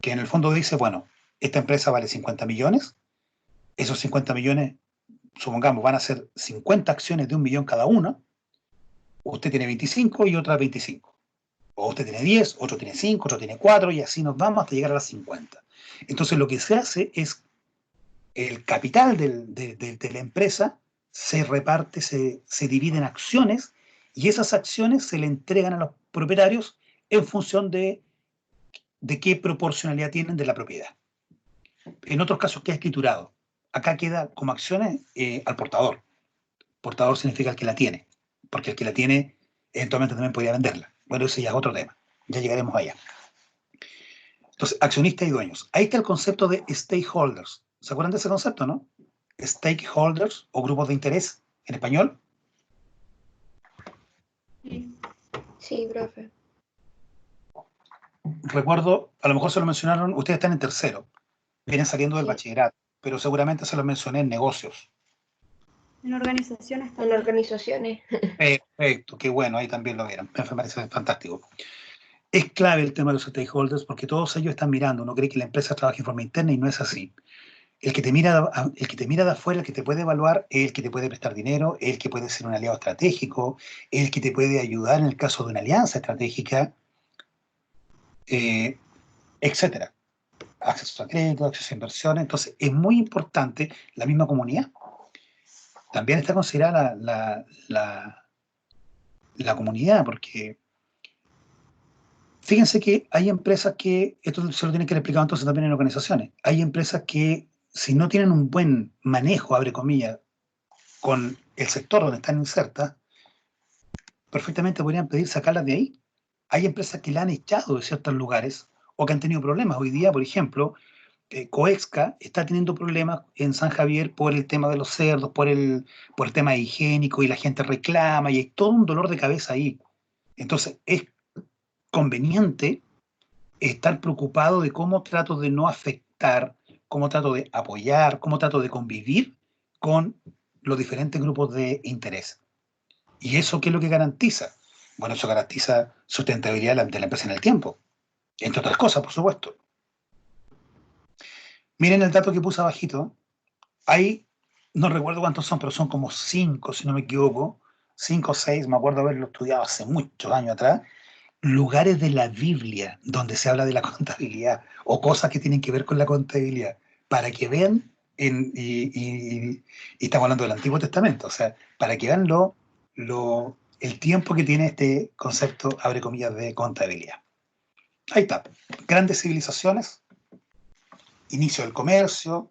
S1: que en el fondo dice, bueno, esta empresa vale 50 millones, esos 50 millones, supongamos, van a ser 50 acciones de 1 millón cada una, usted tiene 25 y otra 25. O usted tiene 10, otro tiene 5, otro tiene 4, y así nos vamos hasta llegar a las 50. Entonces lo que se hace es, el capital de la empresa se reparte, se divide en acciones, y esas acciones se le entregan a los propietarios en función de qué proporcionalidad tienen de la propiedad. En otros casos queda escriturado. Acá queda como acciones al portador. Portador significa el que la tiene, porque el que la tiene eventualmente también podría venderla. Bueno, ese ya es otro tema. Ya llegaremos allá. Entonces, accionistas y dueños. Ahí está el concepto de stakeholders. ¿Se acuerdan de ese concepto, no? Stakeholders o grupos de interés en español.
S5: Sí, profe.
S1: Recuerdo, a lo mejor se lo mencionaron, ustedes están en tercero, vienen saliendo del
S5: Sí.
S1: bachillerato, pero seguramente se lo mencioné en negocios.
S6: En organizaciones
S5: En
S6: también.
S5: organizaciones.
S1: Perfecto, qué bueno, ahí también lo vieron. Me parece fantástico. Es clave el tema de los stakeholders porque todos ellos están mirando. Uno cree que la empresa trabaja en forma interna y no es así. El que te mira de afuera, el que te puede evaluar, el que te puede prestar dinero, el que puede ser un aliado estratégico, el que te puede ayudar en el caso de una alianza estratégica, etcétera. Acceso a crédito, acceso a inversiones. Entonces, es muy importante la misma comunidad. También está considerada la comunidad, porque fíjense que hay empresas que, esto se lo tienen que haber explicado entonces también en organizaciones, hay empresas que si no tienen un buen manejo, abre comillas, con el sector donde están insertas, perfectamente podrían pedir sacarlas de ahí. Hay empresas que la han echado de ciertos lugares o que han tenido problemas. Hoy día, por ejemplo, Coexca está teniendo problemas en San Javier por el tema de los cerdos, por el tema higiénico, y la gente reclama y hay todo un dolor de cabeza ahí. Entonces, es conveniente estar preocupado de cómo trato de no afectar, cómo trato de apoyar, cómo trato de convivir con los diferentes grupos de interés. ¿Y eso qué es lo que garantiza? Bueno, eso garantiza sustentabilidad de la empresa en el tiempo, entre otras cosas, por supuesto. Miren el dato que puse abajito. Hay, no recuerdo cuántos son, pero son como 5, si no me equivoco, 5 o 6, me acuerdo haberlo estudiado hace muchos años atrás, lugares de la Biblia donde se habla de la contabilidad o cosas que tienen que ver con la contabilidad, para que vean, y estamos hablando del Antiguo Testamento, o sea, para que vean el tiempo que tiene este concepto, abre comillas, de contabilidad. Ahí está. Grandes civilizaciones, inicio del comercio.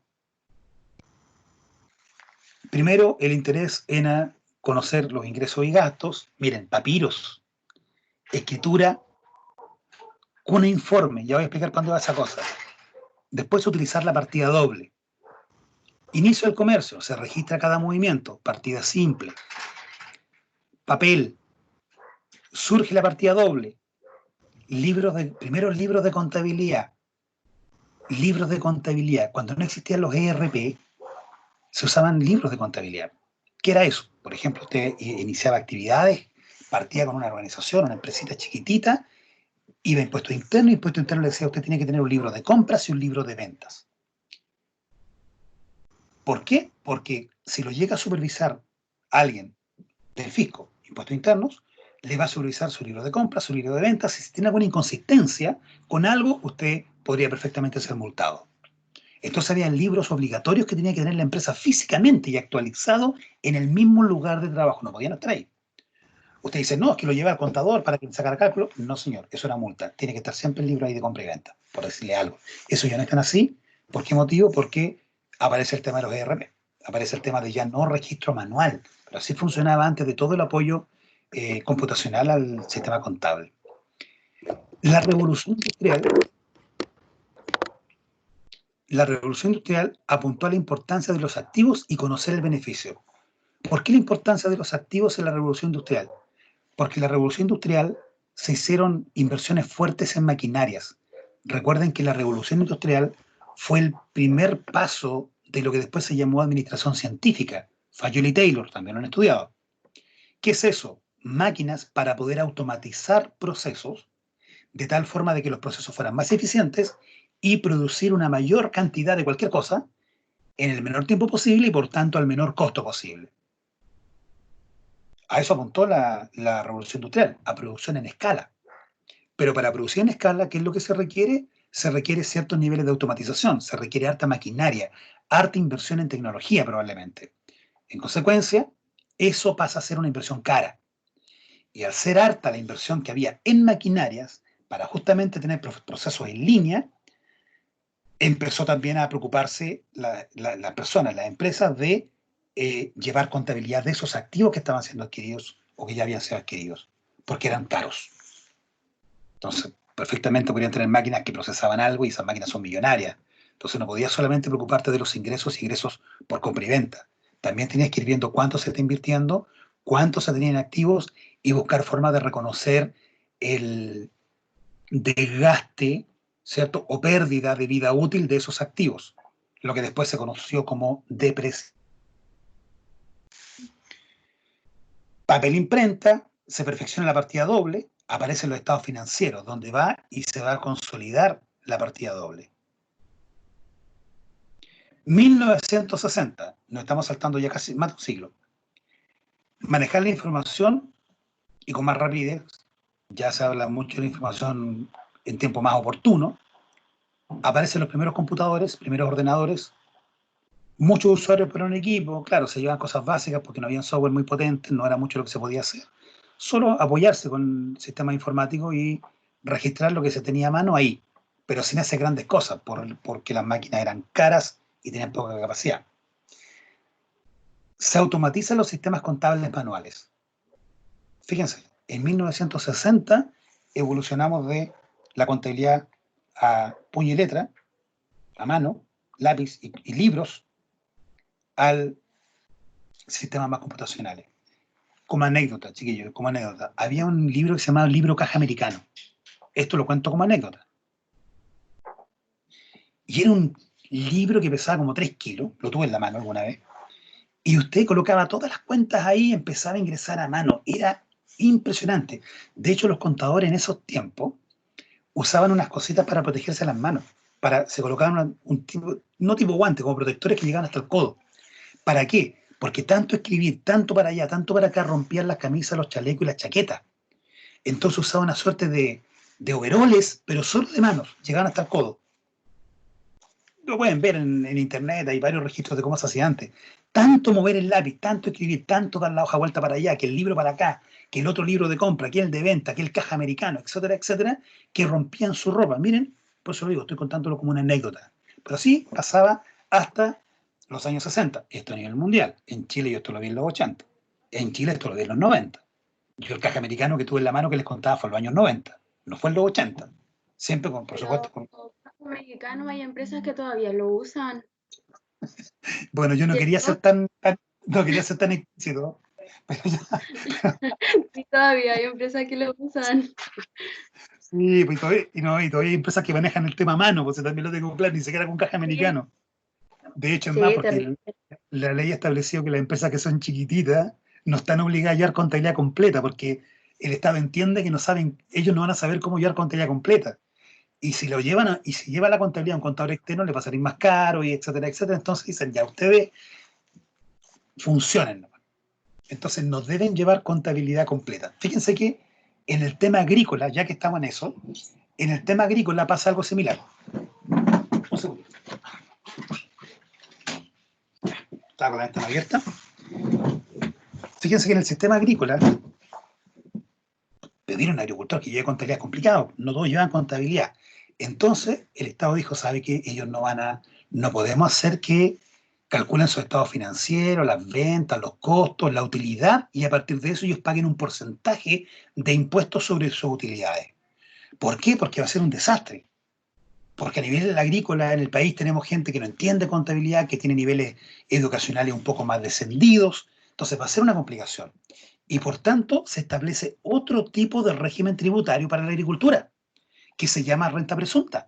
S1: Primero, el interés en conocer los ingresos y gastos. Miren, papiros, escritura, cuneiforme, ya voy a explicar cuándo va esa cosa. Después, utilizar la partida doble. Inicio del comercio, se registra cada movimiento, partida simple. Papel, surge la partida doble. Primeros libros de contabilidad. Libros de contabilidad. Cuando no existían los ERP, se usaban libros de contabilidad. ¿Qué era eso? Por ejemplo, usted iniciaba actividades, partía con una organización, una empresita chiquitita, iba a impuesto interno, y impuesto interno le decía, usted tiene que tener un libro de compras y un libro de ventas. ¿Por qué? Porque si lo llega a supervisar alguien del fisco, impuestos internos, le va a supervisar su libro de compras, su libro de ventas, y si tiene alguna inconsistencia con algo, usted podría perfectamente ser multado. Entonces había libros obligatorios que tenía que tener la empresa físicamente y actualizado en el mismo lugar de trabajo, no podían estar ahí. Usted dice, no, es que lo lleva al contador para que sacara cálculo. No, señor, eso era multa. Tiene que estar siempre el libro ahí de compra y venta, por decirle algo. Eso ya no están así. ¿Por qué motivo? Porque aparece el tema de los ERP. Aparece el tema de ya no registro manual. Pero así funcionaba antes de todo el apoyo computacional al sistema contable. La revolución industrial apuntó a la importancia de los activos y conocer el beneficio. ¿Por qué la importancia de los activos en la revolución industrial? Porque en la revolución industrial se hicieron inversiones fuertes en maquinarias. Recuerden que la revolución industrial fue el primer paso de lo que después se llamó administración científica. Fayol y Taylor también lo han estudiado. ¿Qué es eso? máquinas para poder automatizar procesos de tal forma de que los procesos fueran más eficientes y producir una mayor cantidad de cualquier cosa en el menor tiempo posible y por tanto al menor costo posible. A eso apuntó la revolución industrial, a producción en escala. Pero para producir en escala, ¿qué es lo que se requiere? Se requiere ciertos niveles de automatización, se requiere harta maquinaria, harta inversión en tecnología probablemente. En consecuencia, eso pasa a ser una inversión cara. Y al ser harta la inversión que había en maquinarias, para justamente tener procesos en línea, empezó también a preocuparse las personas, las empresas, de llevar contabilidad de esos activos que estaban siendo adquiridos o que ya habían sido adquiridos, porque eran caros. Entonces, perfectamente podrían tener máquinas que procesaban algo y esas máquinas son millonarias. Entonces, no podías solamente preocuparte de los ingresos por compra y venta. También tenías que ir viendo cuánto se está invirtiendo, cuánto se tenían activos y buscar formas de reconocer el desgaste, ¿cierto? O pérdida de vida útil de esos activos, lo que después se conoció como depreciación. Papel imprenta, se perfecciona la partida doble, aparecen los estados financieros, donde va y se va a consolidar la partida doble. 1960, nos estamos saltando ya casi más de un siglo. Manejar la información y con más rapidez, ya se habla mucho de la información en tiempo más oportuno, aparecen los primeros computadores, primeros ordenadores, muchos usuarios para un equipo, claro, se llevan cosas básicas porque no había un software muy potente, no era mucho lo que se podía hacer. Solo apoyarse con sistemas informáticos y registrar lo que se tenía a mano ahí, pero sin hacer grandes cosas, porque las máquinas eran caras y tenían poca capacidad. Se automatizan los sistemas contables manuales. Fíjense, en 1960 evolucionamos de la contabilidad a puño y letra, a mano, lápiz y libros, al sistemas más computacionales. Como anécdota, chiquillos, como anécdota, había un libro que se llamaba Libro Caja Americano. Esto lo cuento como anécdota. Y era un libro que pesaba como 3 kilos, lo tuve en la mano alguna vez, y usted colocaba todas las cuentas ahí y empezaba a ingresar a mano. Era impresionante. De hecho, los contadores en esos tiempos usaban unas cositas para protegerse las manos. Se colocaban un tipo, no tipo guante, como protectores que llegaban hasta el codo. ¿Para qué? Porque tanto escribir, tanto para allá, tanto para acá, rompían las camisas, los chalecos y las chaquetas. Entonces usaba una suerte de overoles, pero solo de manos, llegaban hasta el codo. Lo pueden ver en internet, hay varios registros de cómo se hacía antes. Tanto mover el lápiz, tanto escribir, tanto dar la hoja vuelta para allá, que el libro para acá, que el otro libro de compra, que el de venta, que el caja americano, etcétera, etcétera, que rompían su ropa. Miren, por eso lo digo, estoy contándolo como una anécdota. Pero así pasaba hasta los años 60, esto a nivel mundial. En Chile yo esto lo vi en los 80. En Chile esto lo vi en los 90. Yo el caja americano que tuve en la mano que les contaba fue en los años 90, no fue en los 80. Siempre, por supuesto.
S3: Mexicano hay empresas que todavía lo usan.
S1: Bueno, yo no quería ser tan explícito. Pero
S3: Sí, todavía hay empresas que lo usan.
S1: sí, pues, y todavía hay empresas que manejan el tema a mano, pues también lo tengo claro, ni siquiera con caja americano. De hecho, es
S3: Sí,
S1: más, porque
S3: terrible.
S1: la ley estableció que las empresas que son chiquititas no están obligadas a llevar contabilidad completa, porque el Estado entiende que no saben, ellos no van a saber cómo llevar contabilidad completa. Y si lo llevan, y si lleva la contabilidad a un contador externo, le va a salir más caro, y etcétera, etcétera. Entonces dicen, ya ustedes funcionen. Entonces nos deben llevar contabilidad completa. Fíjense que en el tema agrícola, ya que estamos en eso, en el tema agrícola pasa algo similar. Un segundo. Estaba con la ventana abierta. Fíjense que en el sistema agrícola pedir a un agricultor que lleve contabilidad es complicado, no todos llevan contabilidad. Entonces el Estado dijo, sabe que ellos no podemos hacer que calculen su estado financiero, las ventas, los costos, la utilidad, y a partir de eso ellos paguen un porcentaje de impuestos sobre sus utilidades. ¿Por qué? Porque va a ser un desastre. Porque a nivel agrícola en el país tenemos gente que no entiende contabilidad, que tiene niveles educacionales un poco más descendidos, entonces va a ser una complicación. Y por tanto se establece otro tipo de régimen tributario para la agricultura, que se llama renta presunta.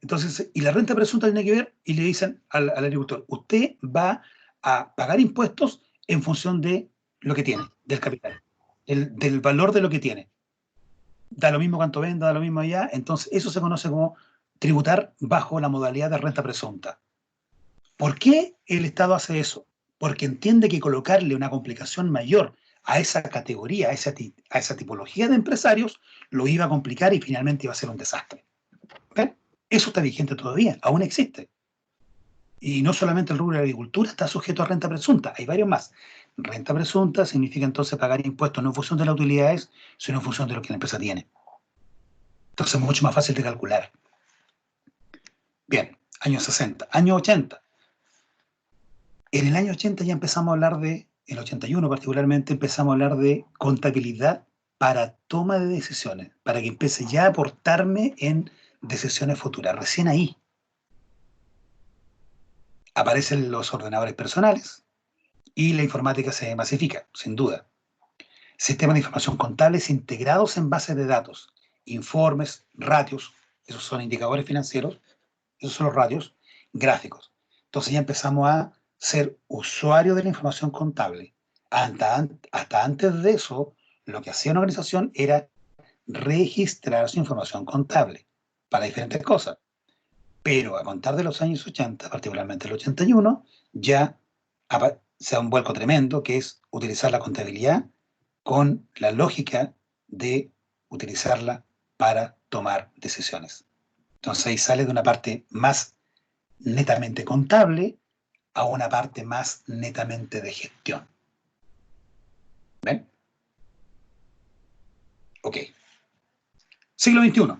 S1: Entonces, y la renta presunta tiene que ver, y le dicen al agricultor, usted va a pagar impuestos en función de lo que tiene, del capital, del valor de lo que tiene. Da lo mismo cuánto venda, da lo mismo allá. Entonces, eso se conoce como tributar bajo la modalidad de renta presunta. ¿Por qué el Estado hace eso? Porque entiende que colocarle una complicación mayor a esa categoría, a esa tipología de empresarios, lo iba a complicar y finalmente iba a ser un desastre. ¿Okay? Eso está vigente todavía, aún existe. Y no solamente el rubro de la agricultura está sujeto a renta presunta, hay varios más. Renta presunta significa entonces pagar impuestos no en función de las utilidades, sino en función de lo que la empresa tiene. Entonces es mucho más fácil de calcular. Bien, años 60, años 80. En el año 80 ya empezamos a hablar en el 81 particularmente, empezamos a hablar de contabilidad para toma de decisiones, para que empiece ya a aportarme en decisiones futuras. Recién ahí aparecen los ordenadores personales y la informática se masifica, sin duda. Sistemas de información contables integrados en bases de datos, informes, ratios, esos son indicadores financieros, esos son los ratios, gráficos. Entonces ya empezamos a ser usuarios de la información contable. Hasta antes de eso, lo que hacía una organización era registrar su información contable para diferentes cosas. Pero a contar de los años 80, particularmente el 81, ya se da un vuelco tremendo, que es utilizar la contabilidad con la lógica de utilizarla para tomar decisiones. Entonces ahí sale de una parte más netamente contable a una parte más netamente de gestión. ¿Ven? Ok. Siglo XXI.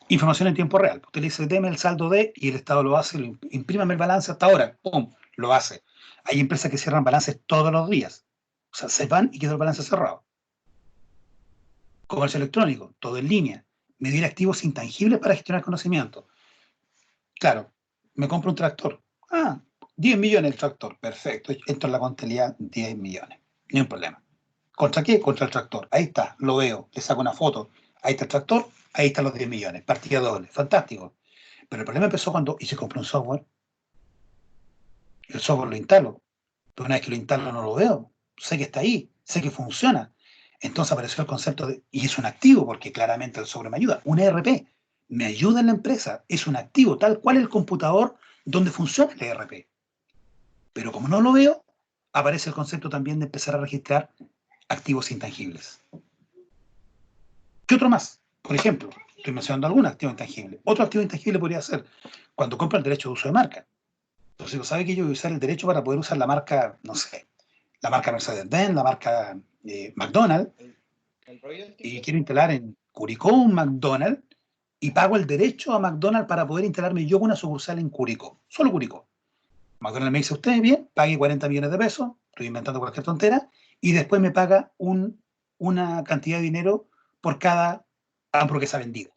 S1: Información en tiempo real. Usted le dice, deme el saldo de, y el Estado lo hace, imprímame el balance hasta ahora. ¡Pum! Lo hace. Hay empresas que cierran balances todos los días. O sea, se van y queda el balance cerrado. Comercio electrónico, todo en línea. Medir activos intangibles para gestionar conocimiento. Claro, me compro un tractor. 10 millones el tractor. Perfecto. Entro en la contabilidad, 10 millones. Ni un problema. ¿Contra qué? Contra el tractor. Ahí está, lo veo. Le saco una foto. Ahí está el tractor, ahí están los 10 millones. Partida doble. Fantástico. Pero el problema empezó cuando hice compré un software. El software lo instalo. Pero una vez que lo instalo no lo veo. Sé que está ahí. Sé que funciona. Entonces apareció el concepto de, y es un activo, porque claramente el software me ayuda. Un ERP me ayuda en la empresa. Es un activo, tal cual el computador donde funciona el ERP. Pero como no lo veo, aparece el concepto también de empezar a registrar activos intangibles. ¿Qué otro más? Por ejemplo, estoy mencionando algún activo intangible. Otro activo intangible podría ser cuando compra el derecho de uso de marca. Entonces, ¿sabe que yo voy a usar el derecho para poder usar la marca, no sé, la marca Mercedes-Benz, la marca McDonald's, y quiero instalar en Curicó un McDonald's y pago el derecho a McDonald's para poder instalarme yo una sucursal en Curicó, solo Curicó. McDonald's me dice, usted bien, pague 40 millones de pesos, estoy inventando cualquier tontera, y después me paga una cantidad de dinero por cada hamburguesa vendida.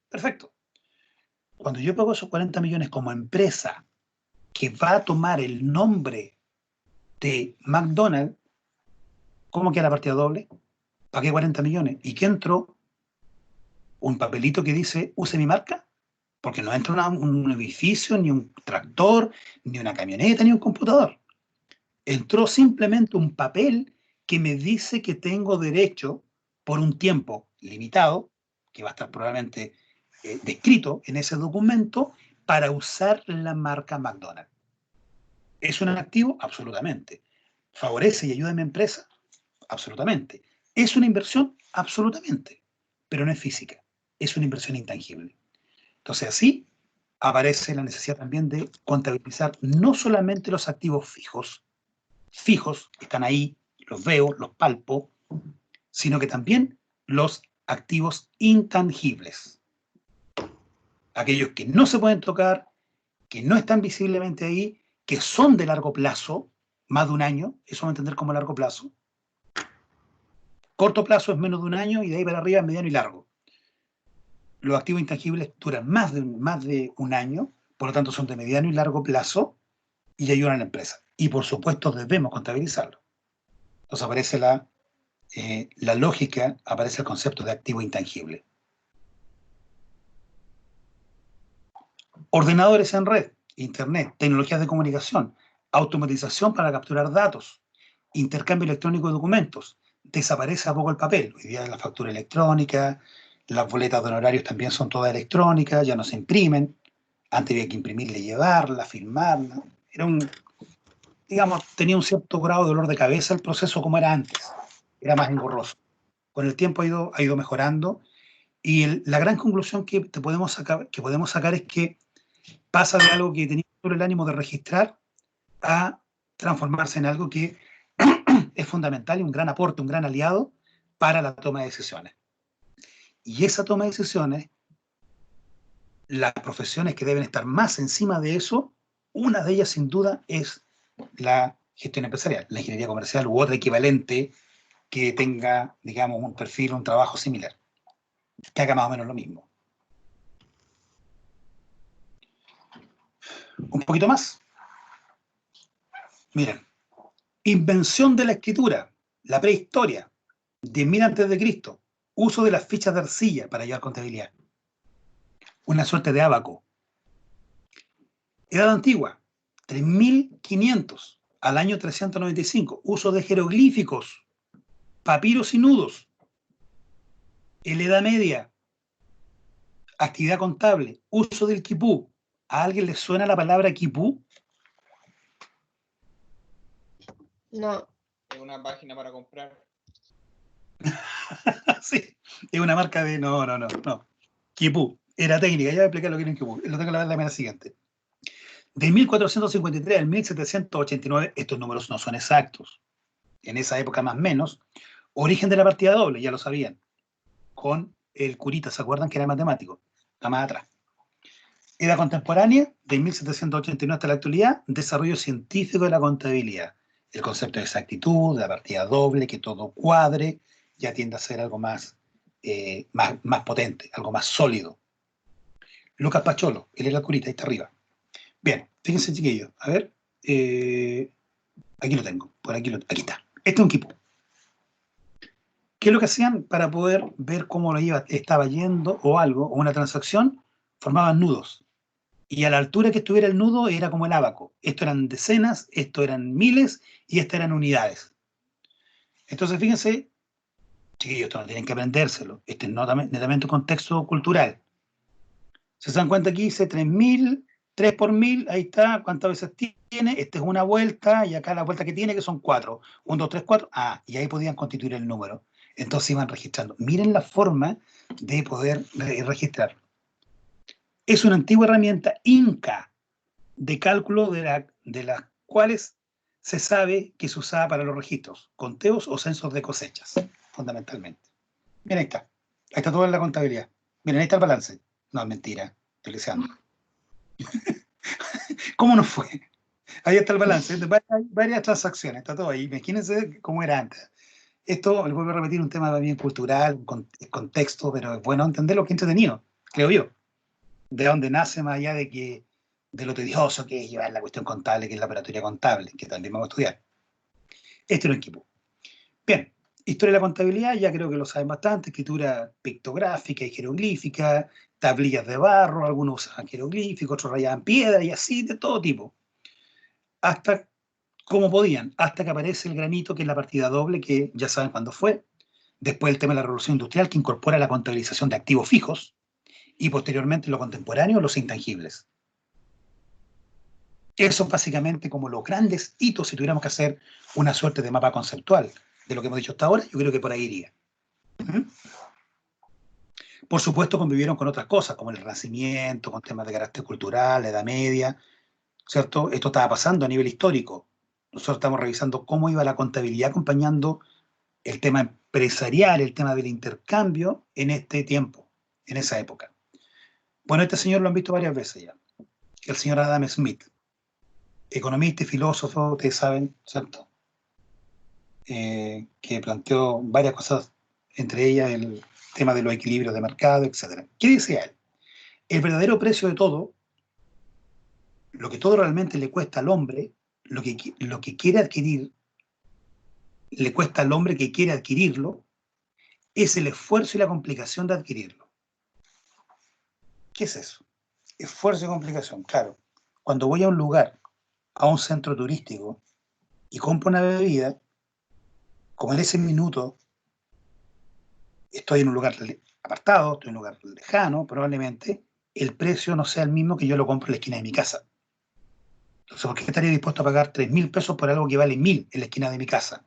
S1: Perfecto. Cuando yo pago esos 40 millones como empresa que va a tomar el nombre de McDonald's, ¿cómo queda la partida doble? Pagué 40 millones. ¿Y qué entró? Un papelito que dice, use mi marca, porque no entra un edificio, ni un tractor, ni una camioneta, ni un computador. Entró simplemente un papel que me dice que tengo derecho por un tiempo limitado, que va a estar probablemente descrito en ese documento, para usar la marca McDonald's. ¿Es un activo? Absolutamente. ¿Favorece y ayuda a mi empresa? Absolutamente. ¿Es una inversión? Absolutamente. Pero no es física. Es una inversión intangible. Entonces así aparece la necesidad también de contabilizar no solamente los activos fijos, están ahí, los veo, los palpo, sino que también los activos intangibles. Aquellos que no se pueden tocar, que no están visiblemente ahí, que son de largo plazo, más de un año, eso vamos a entender como largo plazo. Corto plazo es menos de un año y de ahí para arriba es mediano y largo. Los activos intangibles duran más de un año, por lo tanto son de mediano y largo plazo y ayudan a la empresa. Y por supuesto debemos contabilizarlo. Entonces aparece la lógica, aparece el concepto de activo intangible. Ordenadores en red, internet, tecnologías de comunicación, automatización para capturar datos, intercambio electrónico de documentos. Desaparece a poco el papel. Hoy día la factura electrónica, las boletas de honorarios también son todas electrónicas, ya no se imprimen. Antes había que imprimirla y llevarla, firmarla. Era digamos, tenía un cierto grado de dolor de cabeza el proceso como era antes. Era más engorroso. Con el tiempo ha ido mejorando y la gran conclusión que podemos sacar es que pasa de algo que tenía todo el ánimo de registrar a transformarse en algo que es fundamental y un gran aporte, un gran aliado para la toma de decisiones. Y esa toma de decisiones, las profesiones que deben estar más encima de eso, una de ellas sin duda es la gestión empresarial, la ingeniería comercial u otra equivalente que tenga, digamos, un perfil, un trabajo similar, que haga más o menos lo mismo. Un poquito más. Miren, invención de la escritura, la prehistoria, 10.000 antes de Cristo, uso de las fichas de arcilla para llevar contabilidad, una suerte de ábaco. Edad antigua, 3.500 al año 395, uso de jeroglíficos, papiros y nudos. En la Edad Media, actividad contable, uso del quipú. ¿A alguien le suena la palabra quipú?
S5: No.
S7: Es una página para comprar.
S1: Sí, es una marca de... No. Quipú, era técnica, ya voy a explicar lo que era un quipú. Lo tengo en la lámina siguiente. De 1453 al 1789, estos números no son exactos. En esa época más o menos, origen de la partida doble, ya lo sabían, con el curita, ¿se acuerdan que era matemático? Está más atrás. Edad contemporánea, de 1789 hasta la actualidad, desarrollo científico de la contabilidad. El concepto de exactitud, de la partida doble, que todo cuadre, ya tiende a ser algo más potente, algo más sólido. Lucas Pacholo, él era el curita, ahí está arriba. Bien, fíjense chiquillos, a ver, aquí lo tengo, aquí está. Este es un quipú. ¿Qué es lo que hacían para poder ver cómo estaba yendo o algo, o una transacción? Formaban nudos. Y a la altura que estuviera el nudo era como el ábaco. Esto eran decenas, esto eran miles y esto eran unidades. Entonces, fíjense, chiquillos, esto no tienen que aprendérselo. Este es netamente un contexto cultural. ¿Se dan cuenta aquí? Dice 3.000, 3 por 1.000, ahí está. ¿Cuántas veces tiene? Esta es una vuelta y acá la vuelta que tiene, que son 4. 1, 2, 3, 4. Ah, y ahí podían constituir el número. Entonces iban registrando. Miren la forma de poder registrar. Es una antigua herramienta inca de cálculo de las cuales se sabe que se usaba para los registros, conteos o censos de cosechas, fundamentalmente. Miren, ahí está. Ahí está toda la contabilidad. Miren, ahí está el balance. No, mentira. Estoy deseando. ¿Cómo no fue? Ahí está el balance. Varias transacciones. Está todo ahí. Imagínense cómo era antes. Esto, les vuelvo a repetir, un tema bien cultural, contexto, pero es bueno entender lo que es entretenido, creo yo. De dónde nace, más allá de lo tedioso que es llevar la cuestión contable, que es la operatoria contable, que también vamos a estudiar. Este es el equipo. Bien, historia de la contabilidad, ya creo que lo saben bastante, escritura pictográfica y jeroglífica, tablillas de barro, algunos usaban jeroglíficos, otros rayaban piedra y así, de todo tipo. Hasta como podían, hasta que aparece el granito, que es la partida doble, que ya saben cuándo fue. Después el tema de la revolución industrial, que incorpora la contabilización de activos fijos, y posteriormente lo contemporáneo, los intangibles. Eso básicamente como los grandes hitos, si tuviéramos que hacer una suerte de mapa conceptual de lo que hemos dicho hasta ahora, yo creo que por ahí iría. Por supuesto, convivieron con otras cosas, como el Renacimiento, con temas de carácter cultural, la Edad Media, ¿cierto? Esto estaba pasando a nivel histórico. Nosotros estamos revisando cómo iba la contabilidad acompañando el tema empresarial, el tema del intercambio en este tiempo, en esa época. Bueno, este señor lo han visto varias veces ya, el señor Adam Smith, economista y filósofo, ustedes saben, ¿cierto? Que planteó varias cosas, entre ellas el tema de los equilibrios de mercado, etc. ¿Qué dice él? El verdadero precio de todo, lo que todo realmente le cuesta al hombre, lo que quiere adquirir, le cuesta al hombre que quiere adquirirlo, es el esfuerzo y la complicación de adquirirlo. ¿Qué es eso? Esfuerzo y complicación, claro. Cuando voy a un lugar, a un centro turístico, y compro una bebida, como en ese minuto estoy en un lugar apartado, estoy en un lugar lejano, probablemente el precio no sea el mismo que yo lo compro en la esquina de mi casa. Entonces, ¿por qué estaría dispuesto a pagar 3.000 pesos por algo que vale 1.000 en la esquina de mi casa?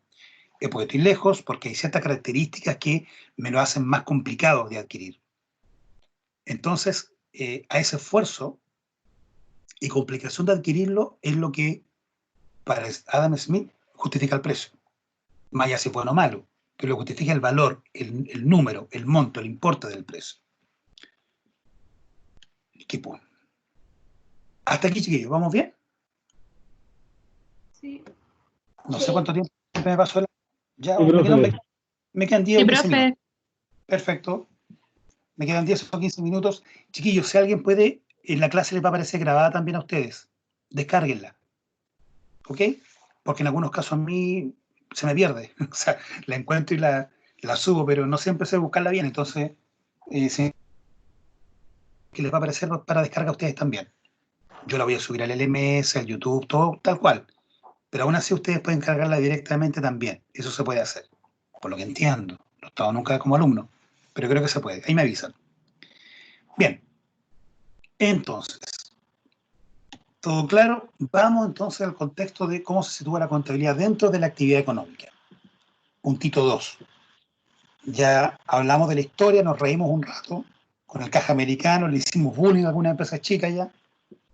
S1: Es porque estoy lejos, porque hay ciertas características que me lo hacen más complicado de adquirir. Entonces, a ese esfuerzo y complicación de adquirirlo es lo que para Adam Smith justifica el precio. Más allá si es bueno o malo, pero lo justifica el valor, el número, el monto, el importe del precio. Equipo. Hasta aquí, chiquillos, ¿vamos bien?
S6: Sí.
S1: No sé cuánto tiempo me pasó. Ya,
S8: Sí, profe.
S1: me quedan 10
S3: Sí,
S1: o 15
S3: profe.
S1: minutos. Perfecto. Me quedan 10 o 15 minutos. Chiquillos, si alguien puede, en la clase les va a aparecer grabada también a ustedes. Descárguenla. ¿Ok? Porque en algunos casos a mí se me pierde. O sea, la encuentro y la subo, pero no siempre sé buscarla bien. Entonces, sí, que les va a aparecer para descarga a ustedes también. Yo la voy a subir al LMS, al YouTube, todo tal cual. Pero aún así ustedes pueden cargarla directamente también. Eso se puede hacer. Por lo que entiendo. No he estado nunca como alumno, pero creo que se puede. Ahí me avisan. Bien. Entonces, ¿todo claro? Vamos entonces al contexto de cómo se sitúa la contabilidad dentro de la actividad económica. Puntito 2. Ya hablamos de la historia, nos reímos un rato con el caja americano, le hicimos bullying a algunas empresas chicas ya,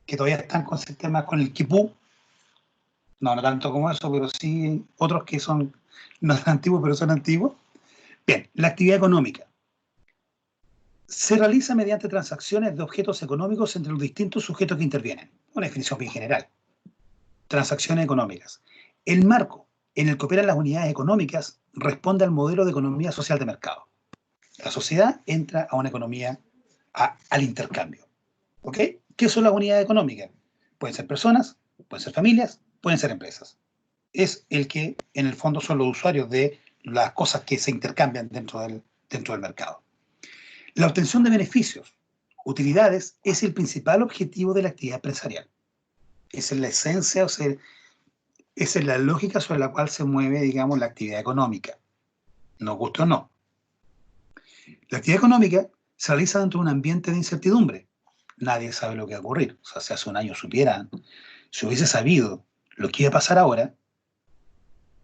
S1: que todavía están con sistemas con el quipú. No tanto como eso, pero sí otros que son no tan antiguos, pero son antiguos. Bien, la actividad económica se realiza mediante transacciones de objetos económicos entre los distintos sujetos que intervienen. Una definición bien general. Transacciones económicas. El marco en el que operan las unidades económicas responde al modelo de economía social de mercado. La sociedad entra a una economía, al intercambio. ¿Ok? ¿Qué son las unidades económicas? Pueden ser personas, pueden ser familias, pueden ser empresas. Es el que, en el fondo, son los usuarios de las cosas que se intercambian dentro del mercado. La obtención de beneficios, utilidades, es el principal objetivo de la actividad empresarial. Esa es la esencia, o sea, esa es la lógica sobre la cual se mueve, digamos, la actividad económica. Nos guste o no. La actividad económica se realiza dentro de un ambiente de incertidumbre. Nadie sabe lo que va a ocurrir. O sea, si hace un año supieran, si hubiese sabido lo que iba a pasar ahora,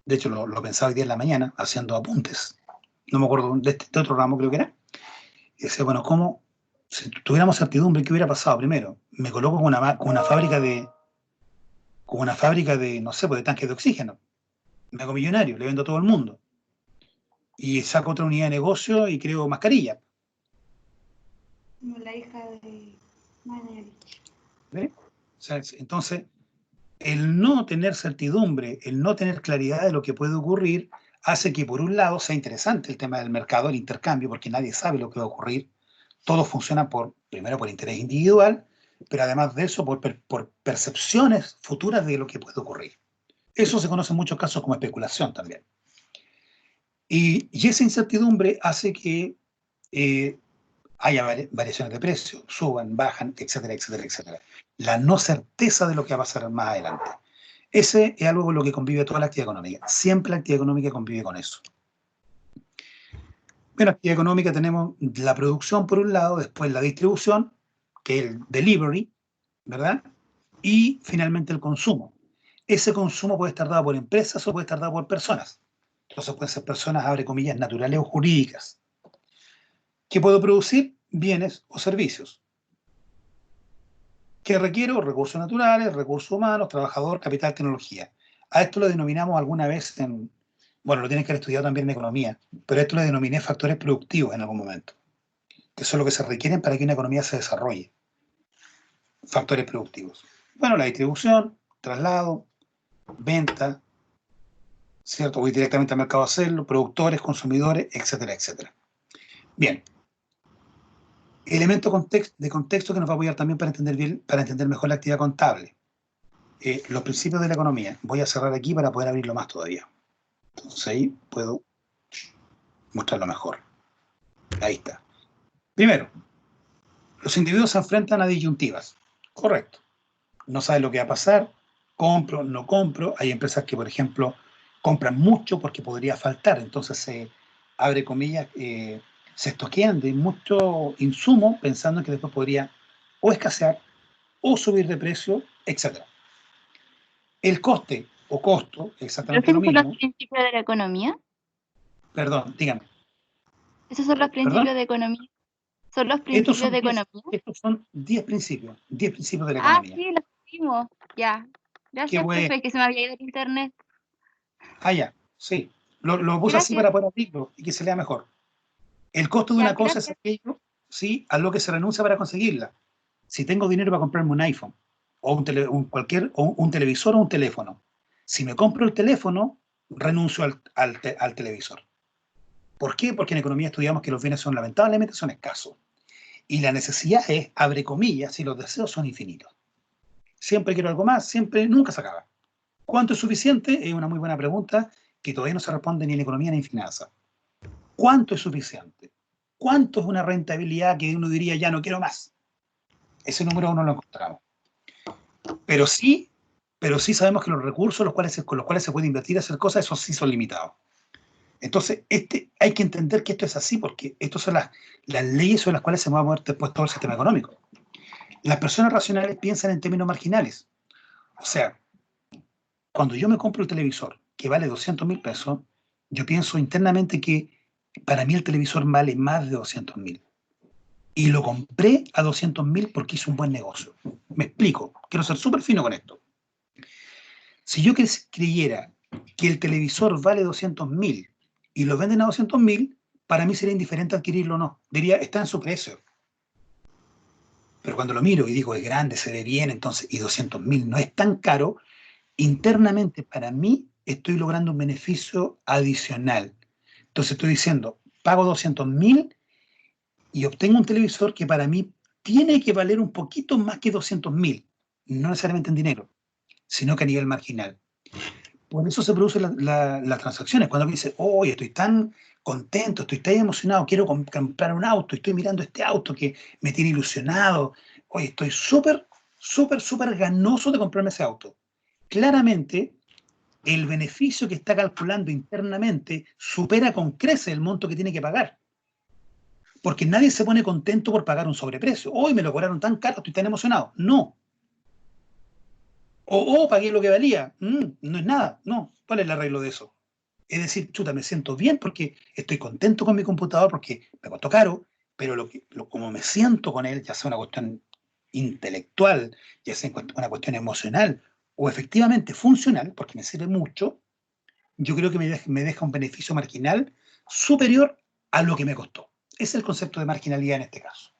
S1: de hecho lo pensaba hoy día en la mañana, haciendo apuntes, no me acuerdo de otro ramo creo que era, y decía, bueno, ¿cómo? Si tuviéramos certidumbre, ¿qué hubiera pasado primero? Me coloco con una fábrica de, no sé, pues de tanques de oxígeno. Me hago millonario, le vendo a todo el mundo. Y saco otra unidad de negocio y creo mascarilla.
S6: Como la hija de Manuel.
S1: ¿Ve? O sea, entonces, el no tener certidumbre, el no tener claridad de lo que puede ocurrir, hace que por un lado sea interesante el tema del mercado, el intercambio, porque nadie sabe lo que va a ocurrir. Todo funciona primero por interés individual, pero además de eso por percepciones futuras de lo que puede ocurrir. Eso se conoce en muchos casos como especulación también. Y esa incertidumbre hace que haya variaciones de precio, suban, bajan, etcétera, etcétera, etcétera. La no certeza de lo que va a pasar más adelante. Ese es algo con lo que convive toda la actividad económica. Siempre la actividad económica convive con eso. Bueno, actividad económica tenemos la producción por un lado, después la distribución, que es el delivery, ¿verdad? Y finalmente el consumo. Ese consumo puede estar dado por empresas o puede estar dado por personas. Entonces pueden ser personas, abre comillas, naturales o jurídicas. ¿Qué puedo producir? Bienes o servicios. ¿Qué requiero? Recursos naturales, recursos humanos, trabajador, capital, tecnología. A esto lo denominamos alguna vez bueno, lo tienes que haber estudiado también en economía, pero esto lo denominé factores productivos en algún momento, que son lo que se requieren para que una economía se desarrolle. Factores productivos. Bueno, la distribución, traslado, venta, ¿cierto? Voy directamente al mercado a hacerlo, productores, consumidores, etcétera, etcétera. Bien. Elemento de contexto que nos va a apoyar también para entender mejor la actividad contable. Los principios de la economía. Voy a cerrar aquí para poder abrirlo más todavía. Entonces ahí puedo mostrarlo mejor. Ahí está. Primero, los individuos se enfrentan a disyuntivas. Correcto. No saben lo que va a pasar, compro, no compro. Hay empresas que, por ejemplo, compran mucho porque podría faltar, entonces se abre comillas, se estoquean de mucho insumo pensando que después podría o escasear o subir de precio, etc. El coste o costo,
S8: ¿Pero
S1: exactamente lo
S8: esos son los
S1: mismo.
S8: principios de la economía?
S1: Perdón, dígame.
S8: ¿Esos son los
S1: ¿Perdón?
S8: principios de economía? ¿Son los
S1: Estos
S8: principios
S1: son
S8: de
S1: 10,
S8: economía?
S1: estos son 10 principios de la
S8: Ah,
S1: economía.
S8: sí, los vimos. Ya.
S1: Qué
S8: Gracias,
S1: bueno.
S8: profe, que se me había ido el internet.
S1: Ah, ya, sí. Lo puse así
S8: Gracias.
S1: para poder abrirlo y que se lea mejor. El costo de
S8: Ya,
S1: una cosa es
S8: gracias.
S1: aquello, sí, a lo que se renuncia para conseguirla. Si tengo dinero para comprarme un iPhone, o un televisor o un teléfono, si me compro el teléfono, renuncio al televisor. ¿Por qué? Porque en economía estudiamos que los bienes lamentablemente son escasos. Y la necesidad es, abre comillas, y los deseos son infinitos. Siempre quiero algo más, nunca se acaba. ¿Cuánto es suficiente? Es una muy buena pregunta que todavía no se responde ni en economía ni en finanzas. ¿Cuánto es suficiente? ¿Cuánto es una rentabilidad que uno diría ya no quiero más? Ese número no lo encontramos. Pero sí sabemos que los recursos con los cuales se puede invertir y hacer cosas, esos sí son limitados. Entonces, hay que entender que esto es así, porque estas son las leyes sobre las cuales se va a mover después todo el sistema económico. Las personas racionales piensan en términos marginales. O sea, cuando yo me compro el televisor, que vale 200.000 pesos, yo pienso internamente que para mí el televisor vale más de 200.000. Y lo compré a 200.000 porque hice un buen negocio. Me explico, quiero ser súper fino con esto. Si yo creyera que el televisor vale 200.000 y lo venden a 200.000, para mí sería indiferente adquirirlo o no. Diría, está en su precio. Pero cuando lo miro y digo, es grande, se ve bien, entonces, y 200.000 no es tan caro, internamente para mí estoy logrando un beneficio adicional. Entonces estoy diciendo, pago 200.000 y obtengo un televisor que para mí tiene que valer un poquito más que 200.000, no necesariamente en dinero, sino que a nivel marginal. Por eso se producen las transacciones. Cuando me dice, oye, estoy tan contento, estoy tan emocionado, quiero comprar un auto, estoy mirando este auto que me tiene ilusionado, oye, estoy súper, súper, súper ganoso de comprarme ese auto. Claramente, el beneficio que está calculando internamente supera con creces el monto que tiene que pagar. Porque nadie se pone contento por pagar un sobreprecio. Hoy me lo cobraron tan caro, estoy tan emocionado. No. O pagué lo que valía. No es nada. No. ¿Cuál es el arreglo de eso? Es decir, chuta, me siento bien porque estoy contento con mi computador porque me costó caro, pero como me siento con él, ya sea una cuestión intelectual, ya sea una cuestión emocional o efectivamente funcional, porque me sirve mucho, yo creo que me deja un beneficio marginal superior a lo que me costó. Ese es el concepto de marginalidad en este caso.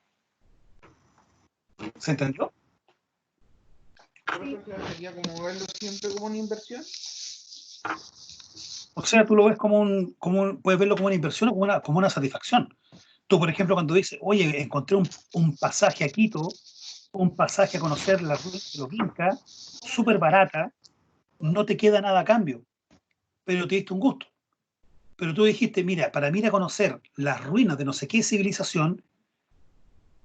S1: ¿Se entendió?
S7: ¿Sería como verlo siempre como una inversión?
S1: O sea, tú lo ves puedes verlo como una inversión o como una satisfacción. Tú, por ejemplo, cuando dices, oye, encontré un pasaje a Quito, un pasaje a conocer las ruinas de los Incas, súper barata, no te queda nada a cambio, pero te diste un gusto. Pero tú dijiste, mira, para mí ir a conocer las ruinas de no sé qué civilización,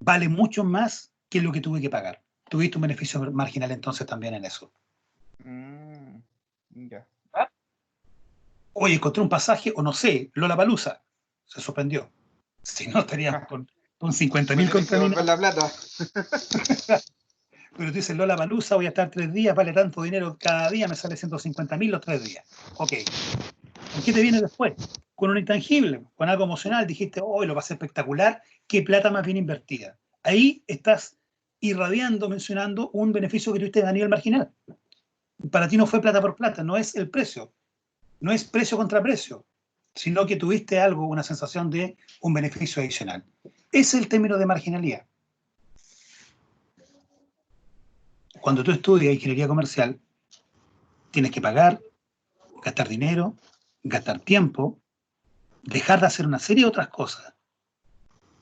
S1: vale mucho más que lo que tuve que pagar. Tuviste un beneficio marginal entonces también en eso.
S7: Ya.
S1: ¿Ah? Oye, encontré un pasaje, o no sé, Lollapalooza, se suspendió. Si no, estaríamos con 50.000 contaminados.
S7: La plata.
S1: Pero tú dices, Lollapalooza, voy a estar 3 días, vale tanto dinero cada día, me sale 150.000 los 3 días. Ok. ¿Con qué te viene después? Con un intangible, con algo emocional. Dijiste, lo pasé espectacular, qué plata más bien invertida. Ahí estás irradiando, mencionando un beneficio que tuviste a nivel marginal. Para ti no fue plata por plata, no es el precio, no es precio contra precio, sino que tuviste algo, una sensación de un beneficio adicional. Ese es el término de marginalidad. Cuando tú estudias ingeniería comercial, tienes que pagar, gastar dinero, gastar tiempo, dejar de hacer una serie de otras cosas,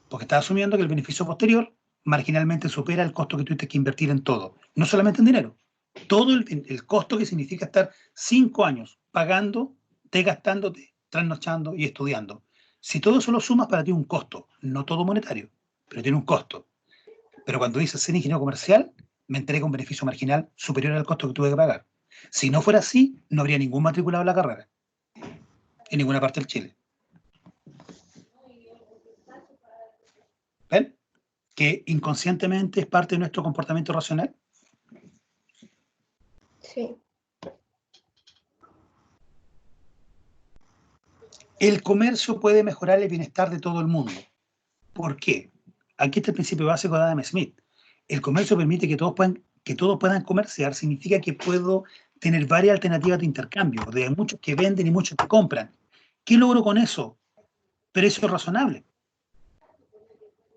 S1: porque estás asumiendo que el beneficio posterior marginalmente supera el costo que tuviste que invertir en todo, no solamente en dinero, todo el costo que significa estar 5 años pagando, desgastándote, trasnochando y estudiando. Si todo eso lo sumas, para ti un costo, no todo monetario, pero tiene un costo. Pero cuando dices ser ingeniero comercial, me entrega un beneficio marginal superior al costo que tuve que pagar. Si no fuera así, no habría ningún matriculado en la carrera. en ninguna parte del Chile. ¿Ven? Que inconscientemente es parte de nuestro comportamiento racional.
S5: Sí.
S1: El comercio puede mejorar el bienestar de todo el mundo. ¿Por qué? Aquí está el principio básico de Adam Smith. El comercio permite que todos puedan comerciar, significa que puedo tener varias alternativas de intercambio, de muchos que venden y muchos que compran. ¿Qué logro con eso? Precios razonables.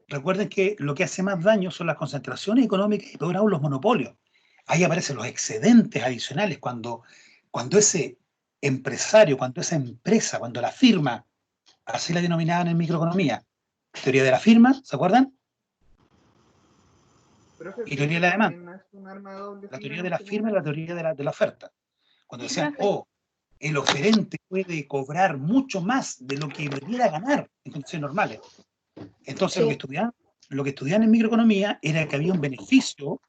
S1: Recuerden que lo que hace más daño son las concentraciones económicas y peor aún los monopolios. Ahí aparecen los excedentes adicionales cuando ese empresario, cuando esa empresa, cuando la firma, así la denominaban en microeconomía, teoría de la firma, ¿se acuerdan?
S7: Profe,
S1: Y teoría de la demanda.
S7: también es un arma de doble
S1: La
S7: filo
S1: teoría
S7: en
S1: de la
S7: este
S1: firma y la teoría de la oferta. Cuando
S8: Sí,
S1: decían,
S8: profe.
S1: el oferente puede cobrar mucho más de lo que debiera ganar en condiciones normales. Entonces,
S5: Sí.
S1: lo que estudiaban en microeconomía era que había un beneficio,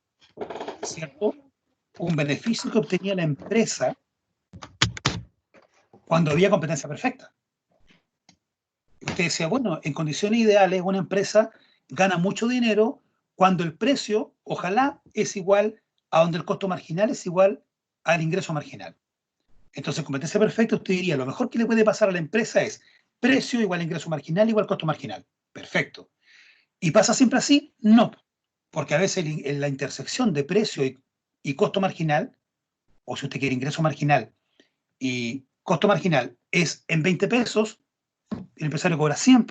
S1: ¿cierto? Un beneficio que obtenía la empresa cuando había competencia perfecta. Usted decía, bueno, en condiciones ideales una empresa gana mucho dinero cuando el precio, ojalá, es igual a donde el costo marginal es igual al ingreso marginal. Entonces, en competencia perfecta, usted diría, lo mejor que le puede pasar a la empresa es precio igual a ingreso marginal igual costo marginal. Perfecto. ¿Y pasa siempre así? No. Porque a veces en la intersección de precio y costo marginal, o si usted quiere ingreso marginal y costo marginal es en 20 pesos, el empresario cobra 100.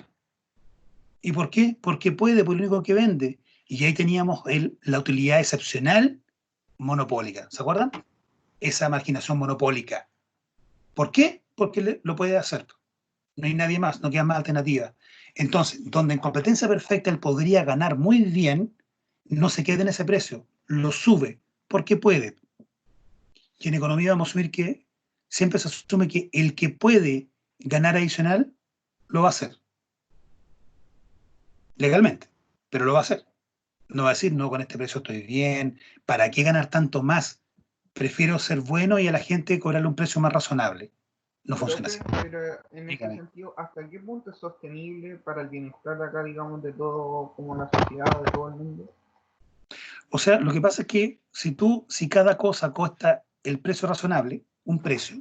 S1: ¿Y por qué? Porque puede, por lo único que vende. Y ahí teníamos la utilidad excepcional monopólica. ¿Se acuerdan? Esa marginación monopólica. ¿Por qué? Porque lo puede hacer. No hay nadie más, no queda más alternativa. Entonces, donde en competencia perfecta él podría ganar muy bien, no se queda en ese precio, lo sube, porque puede. Y en economía vamos a asumir que siempre se asume que el que puede ganar adicional, lo va a hacer. Legalmente, pero lo va a hacer. No va a decir, no, con este precio estoy bien, ¿para qué ganar tanto más? Prefiero ser bueno y a la gente cobrarle un precio más razonable. No funciona así.
S7: Profe, pero en este
S1: Dígame.
S7: sentido, ¿hasta qué punto es sostenible para el bienestar de acá, digamos, de todo, como la sociedad, de todo el mundo?
S1: O sea, lo que pasa es que si cada cosa cuesta el precio razonable, un precio,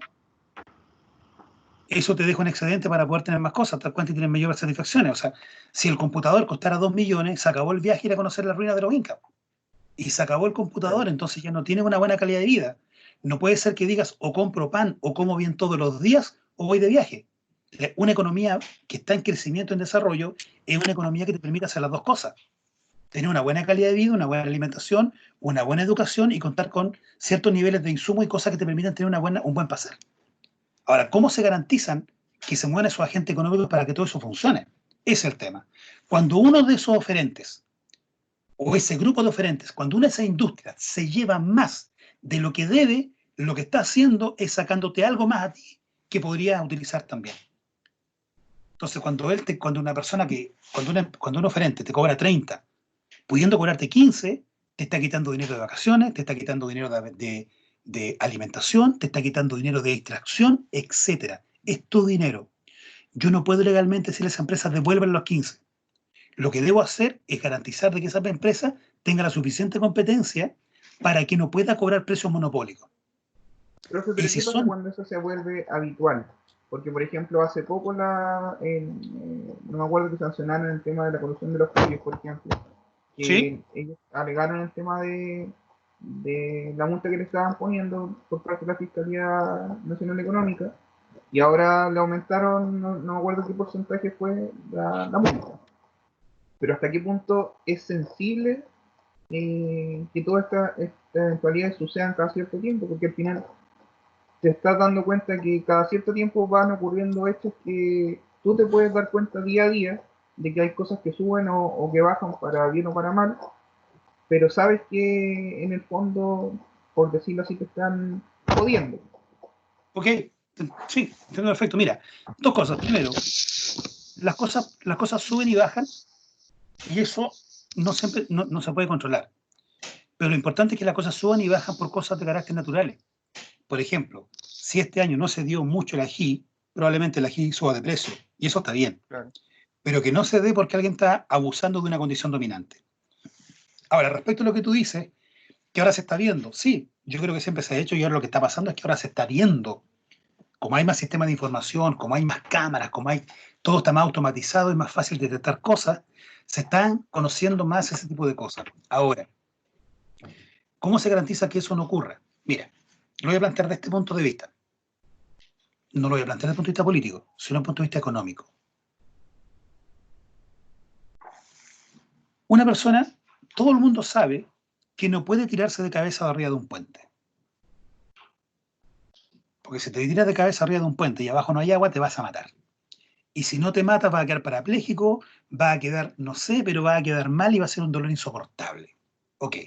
S1: eso te deja un excedente para poder tener más cosas, tal cual y tienes mayores satisfacciones. O sea, si el computador costara 2 millones, se acabó el viaje y ir a conocer la ruina de los incas. Y se acabó el computador, entonces ya no tienes una buena calidad de vida. No puede ser que digas o compro pan o como bien todos los días o voy de viaje. Una economía que está en crecimiento, en desarrollo, es una economía que te permite hacer las dos cosas. Tener una buena calidad de vida, una buena alimentación, una buena educación y contar con ciertos niveles de insumo y cosas que te permitan tener un buen pasar. Ahora, ¿cómo se garantizan que se muevan esos agentes económicos para que todo eso funcione? Ese es el tema. Cuando uno de esos oferentes, o ese grupo de oferentes, cuando una de esas industrias se lleva más de lo que debe, lo que está haciendo es sacándote algo más a ti que podrías utilizar también. Entonces, cuando un oferente te cobra 30, pudiendo cobrarte 15, te está quitando dinero de vacaciones, te está quitando dinero de alimentación, te está quitando dinero de distracción, etc. Es tu dinero. Yo no puedo legalmente decirle a esa empresa devuelvan los 15. Lo que debo hacer es garantizar de que esa empresa tenga la suficiente competencia para que no pueda cobrar precios monopólicos.
S7: Profe,
S1: Y
S7: pero
S1: si
S7: ¿qué pasa
S1: son...
S7: cuando eso se vuelve habitual? Porque, por ejemplo, hace poco no me acuerdo que sancionaron el tema de la corrupción de los pollos, por ejemplo,
S1: ¿Sí?
S7: que ellos alegaron el tema de la multa que le estaban poniendo por parte de la Fiscalía Nacional Económica, y ahora le aumentaron, no me acuerdo qué porcentaje fue la multa. Pero ¿hasta qué punto es sensible que todas estas eventualidades sucedan cada cierto tiempo? Porque al final te estás dando cuenta que cada cierto tiempo van ocurriendo hechos que tú te puedes dar cuenta día a día de que hay cosas que suben o que bajan para bien o para mal, pero sabes que en el fondo, por decirlo así, te están jodiendo.
S1: Ok, sí, entiendo perfecto. Mira, dos cosas. Primero, las cosas suben y bajan y eso no siempre no se puede controlar. Pero lo importante es que las cosas suban y bajan por cosas de carácter naturales. Por ejemplo, si este año no se dio mucho el ají, probablemente la ají suba de precio, y eso está bien.
S7: Claro.
S1: Pero que no se dé porque alguien está abusando de una condición dominante. Ahora, respecto a lo que tú dices, que ahora se está viendo, sí, yo creo que siempre se ha hecho y ahora lo que está pasando es que ahora se está viendo. Como hay más sistemas de información, como hay más cámaras, todo está más automatizado y más fácil de detectar cosas, se están conociendo más ese tipo de cosas. Ahora, ¿cómo se garantiza que eso no ocurra? Mira, lo voy a plantear desde este punto de vista. No lo voy a plantear desde el punto de vista político, sino desde el punto de vista económico. Una persona, todo el mundo sabe que no puede tirarse de cabeza de arriba de un puente. Porque si te tiras de cabeza arriba de un puente y abajo no hay agua, te vas a matar. Y si no te matas, vas a quedar parapléjico, va a quedar, no sé, pero va a quedar mal y va a ser un dolor insoportable. Ok.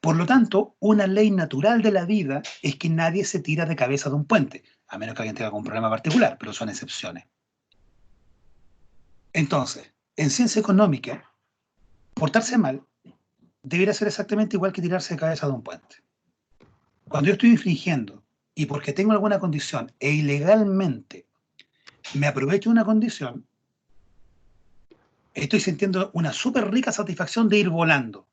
S1: Por lo tanto, una ley natural de la vida es que nadie se tira de cabeza de un puente, a menos que alguien tenga algún problema particular, pero son excepciones. Entonces, en ciencia económica, portarse mal debería ser exactamente igual que tirarse de cabeza de un puente. Cuando yo estoy infringiendo y porque tengo alguna condición e ilegalmente me aprovecho de una condición, estoy sintiendo una súper rica satisfacción de ir volando,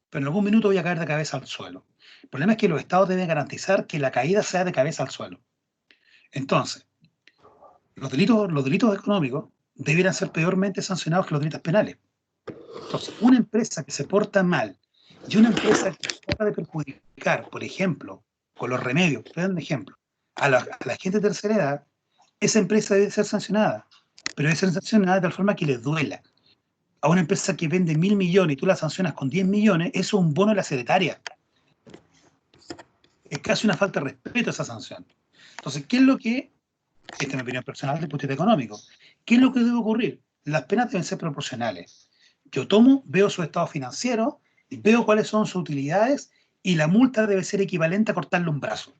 S1: pero en algún minuto voy a caer de cabeza al suelo. El problema es que los estados deben garantizar que la caída sea de cabeza al suelo. Entonces, los delitos económicos debieran ser peormente sancionados que los delitos penales. Entonces, una empresa que se porta mal y una empresa que trata de perjudicar, por ejemplo, con los remedios, te doy un ejemplo, a la gente de tercera edad, esa empresa debe ser sancionada, pero debe ser sancionada de tal forma que les duela. A una empresa que vende 1.000 millones y tú la sancionas con 10 millones, eso es un bono de la secretaria. Es casi una falta de respeto esa sanción. Entonces, ¿qué es lo que, esta es mi opinión personal desde el punto de vista económico, qué es lo que debe ocurrir? Las penas deben ser proporcionales. Yo veo su estado financiero, veo cuáles son sus utilidades y la multa debe ser equivalente a cortarle un brazo.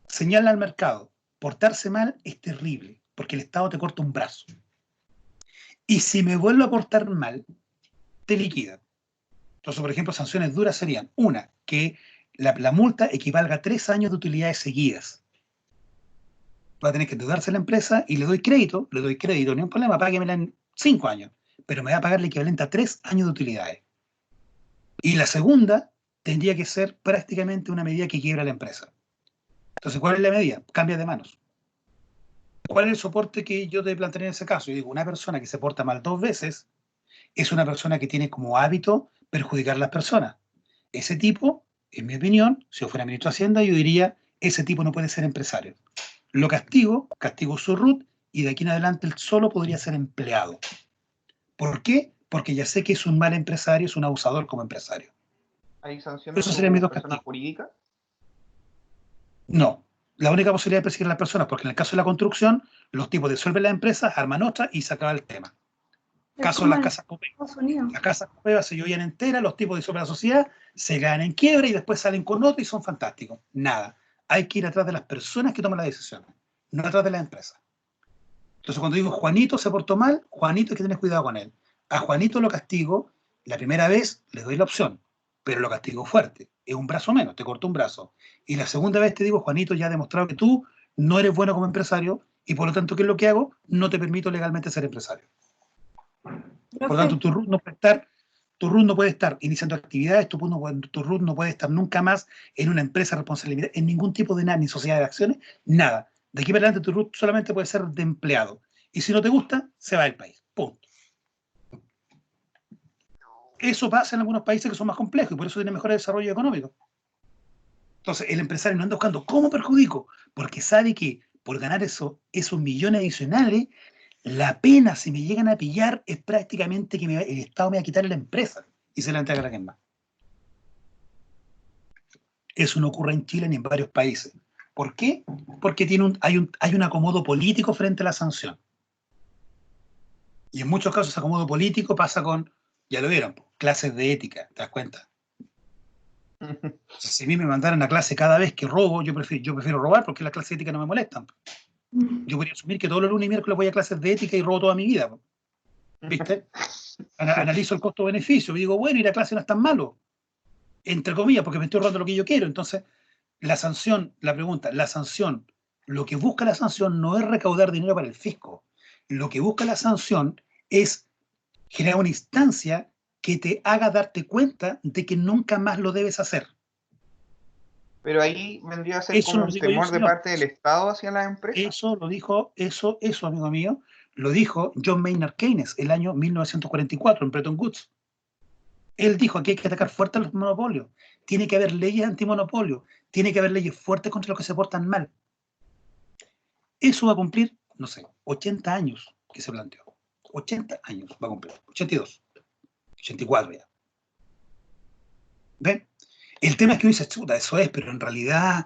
S1: Señala al mercado, portarse mal es terrible, porque el Estado te corta un brazo. Y si me vuelvo a portar mal, te liquida. Entonces, por ejemplo, sanciones duras serían, una, que la multa equivalga a 3 años de utilidades seguidas. Va a tener que endeudarse la empresa y le doy crédito, ni un problema, páguemela en 5 años, pero me va a pagar el equivalente a 3 años de utilidades. Y la segunda tendría que ser prácticamente una medida que quiebra la empresa. Entonces, ¿cuál es la medida? Cambia de manos. ¿Cuál es el soporte que yo te plantearía en ese caso? Yo digo, una persona que se porta mal 2 veces es una persona que tiene como hábito perjudicar a las personas. Ese tipo, en mi opinión, si yo fuera ministro de Hacienda, yo diría, ese tipo no puede ser empresario. Lo castigo su RUT y de aquí en adelante él solo podría ser empleado. ¿Por qué? Porque ya sé que es un mal empresario, es un abusador como empresario.
S7: ¿Hay sanciones
S1: Eso sería mis dos
S7: personas
S1: castigos.
S7: jurídicas?
S1: No. La única posibilidad de perseguir a las personas, porque en el caso de la construcción, los tipos disuelven las empresas, arman otras y se acaba el tema. Caso de las casas Copeva.
S6: Estados Unidos.
S1: Las casas Copeva se llovían enteras, los tipos disuelven la sociedad, se caen en quiebra y después salen con otro y son fantásticos. Nada. Hay que ir atrás de las personas que toman las decisiones, no atrás de las empresas. Entonces, cuando digo Juanito se portó mal, Juanito hay que tener cuidado con él. A Juanito lo castigo, la primera vez le doy la opción, pero lo castigo fuerte. Es un brazo menos, te corto un brazo. Y la segunda vez te digo, Juanito, ya ha demostrado que tú no eres bueno como empresario y por lo tanto, ¿qué es lo que hago? No te permito legalmente ser empresario. Por lo tanto, tu RUT no puede estar iniciando actividades, tu RUT no puede estar nunca más en una empresa de responsabilidad, en ningún tipo de nada, ni sociedad de acciones, nada. De aquí para adelante tu RUT solamente puede ser de empleado. Y si no te gusta, se va del país. Punto. Eso pasa en algunos países que son más complejos y por eso tienen mejor desarrollo económico. Entonces, el empresario no anda buscando cómo perjudico, porque sabe que por ganar esos millones adicionales, la pena, si me llegan a pillar, es prácticamente que el Estado me va a quitar la empresa y se la entrega a alguien más. Eso no ocurre en Chile ni en varios países. ¿Por qué? Porque hay un acomodo político frente a la sanción. Y en muchos casos ese acomodo político pasa con, ya lo vieron, clases de ética, ¿te das cuenta? Si a mí me mandaran a clase cada vez que robo, yo prefiero robar porque las clases de ética no me molestan. Yo podría asumir que todos los lunes y miércoles voy a clases de ética y robo toda mi vida. ¿Viste? Analizo el costo-beneficio y digo, bueno, ir a clase no es tan malo. Entre comillas, porque me estoy robando lo que yo quiero. Entonces, La sanción, la pregunta, la sanción, lo que busca la sanción no es recaudar dinero para el fisco. Lo que busca la sanción es generar una instancia que te haga darte cuenta de que nunca más lo debes hacer.
S7: Pero ahí vendría a ser
S1: Eso
S7: como
S1: no
S7: un
S1: lo digo yo,
S7: temor de
S1: señor.
S7: parte del Estado hacia las empresas.
S1: Eso lo dijo, eso, amigo mío, lo dijo John Maynard Keynes el año 1944 en Bretton Woods. Él dijo que hay que atacar fuerte a los monopolios. Tiene que haber leyes antimonopolio. Tiene que haber leyes fuertes contra los que se portan mal. Eso va a cumplir, no sé, 80 años que se planteó. 80 años va a cumplir. 82, 84 ya. ¿Ven? El tema es que uno dice, chuta, eso es, pero en realidad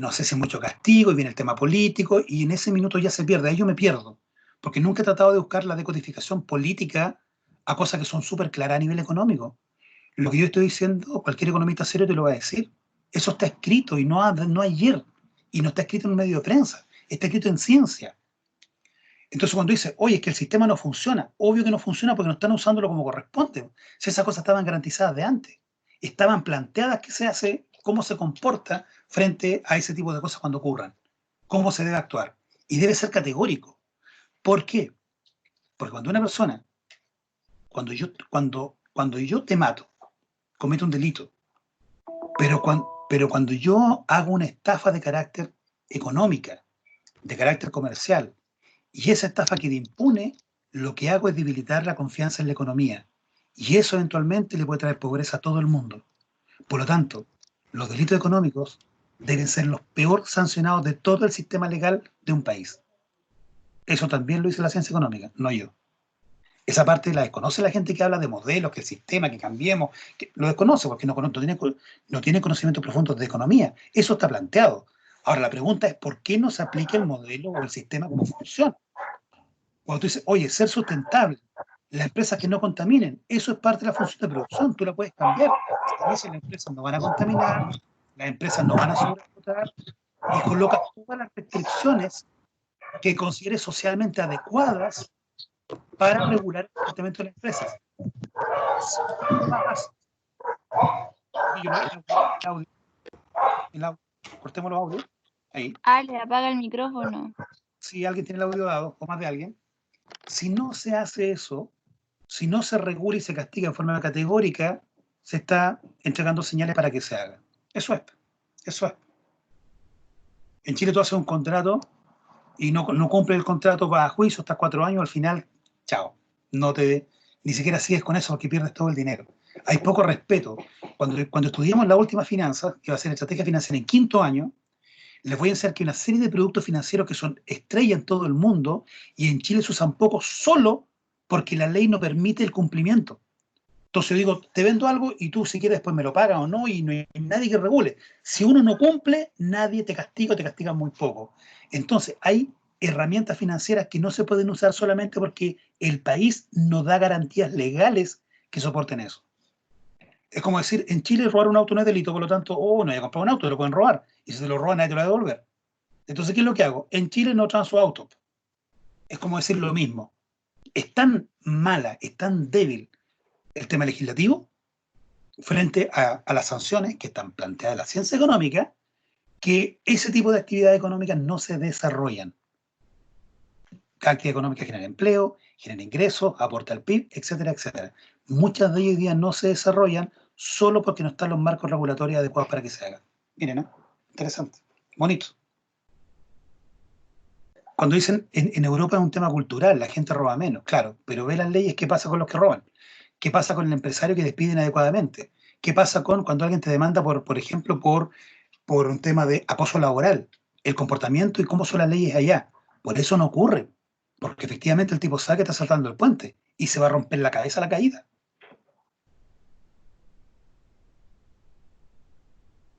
S1: no sé si es mucho castigo y viene el tema político y en ese minuto ya se pierde. Ahí yo me pierdo. Porque nunca he tratado de buscar la decodificación política a cosas que son súper claras a nivel económico. Lo que yo estoy diciendo, cualquier economista serio te lo va a decir. Eso está escrito y no ayer. Y no está escrito en un medio de prensa. Está escrito en ciencia. Entonces cuando dice, oye, es que el sistema no funciona, obvio que no funciona porque no están usándolo como corresponde. Si esas cosas estaban garantizadas de antes. Estaban planteadas qué se hace, cómo se comporta frente a ese tipo de cosas cuando ocurran. Cómo se debe actuar. Y debe ser categórico. ¿Por qué? Porque cuando una persona, cuando yo te mato, cometo un delito, pero cuando yo hago una estafa de carácter económica, de carácter comercial, y esa estafa queda impune, lo que hago es debilitar la confianza en la economía. Y eso eventualmente le puede traer pobreza a todo el mundo. Por lo tanto, los delitos económicos deben ser los peor sancionados de todo el sistema legal de un país. Eso también lo dice la ciencia económica, no yo. Esa parte la desconoce la gente que habla de modelos, que el sistema, que cambiemos, que lo desconoce porque no tiene conocimientos profundos de economía. Eso está planteado. Ahora, la pregunta es ¿por qué no se aplica el modelo o el sistema como funciona? Cuando tú dices, oye, ser sustentable, las empresas que no contaminen, eso es parte de la función de producción, tú la puedes cambiar. Estableces las empresas no van a contaminar, las empresas no van a sobreexplotar, y colocas todas las restricciones que consideres socialmente adecuadas para regular el comportamiento de las empresas. Cortemos los audios. Ahí.
S8: Ale, apaga el micrófono.
S1: Si alguien tiene el audio dado, o más de alguien, si no se hace eso, si no se regula y se castiga en forma categórica, se está entregando señales para que se haga. Eso es. En Chile tú haces un contrato y no cumple el contrato, vas a juicio, estás 4 años, al final, chao. Ni siquiera sigues con eso porque pierdes todo el dinero. Hay poco respeto. Cuando estudiamos la última finanza, que va a ser estrategia financiera en 5º año, les voy a enseñar que hay una serie de productos financieros que son estrella en todo el mundo y en Chile se usan poco solo porque la ley no permite el cumplimiento. Entonces yo digo, te vendo algo y tú si quieres después me lo pagas o no y no hay nadie que regule. Si uno no cumple, nadie te castiga o te castiga muy poco. Entonces hay herramientas financieras que no se pueden usar solamente porque el país no da garantías legales que soporten eso. Es como decir, en Chile robar un auto no es delito, por lo tanto, no hay que comprar un auto, te lo pueden robar. Y si se lo roban, nadie te lo va a devolver. Entonces, ¿qué es lo que hago? En Chile no traen su auto. Es como decir lo mismo. Es tan mala, es tan débil el tema legislativo frente a las sanciones que están planteadas en la ciencia económica, que ese tipo de actividades económicas no se desarrollan. Cada actividad económica genera empleo, genera ingresos, aporta al PIB, etcétera, etcétera. Muchas de ellas hoy día no se desarrollan solo porque no están los marcos regulatorios adecuados para que se hagan. Miren, ¿no? Interesante, bonito. Cuando dicen en Europa es un tema cultural, la gente roba menos, claro, pero ve las leyes, ¿qué pasa con los que roban? ¿Qué pasa con el empresario que despide inadecuadamente? ¿Qué pasa cuando alguien te demanda, por ejemplo, por un tema de acoso laboral? El comportamiento y cómo son las leyes allá. Por eso no ocurre, porque efectivamente el tipo sabe que está saltando el puente y se va a romper la cabeza a la caída.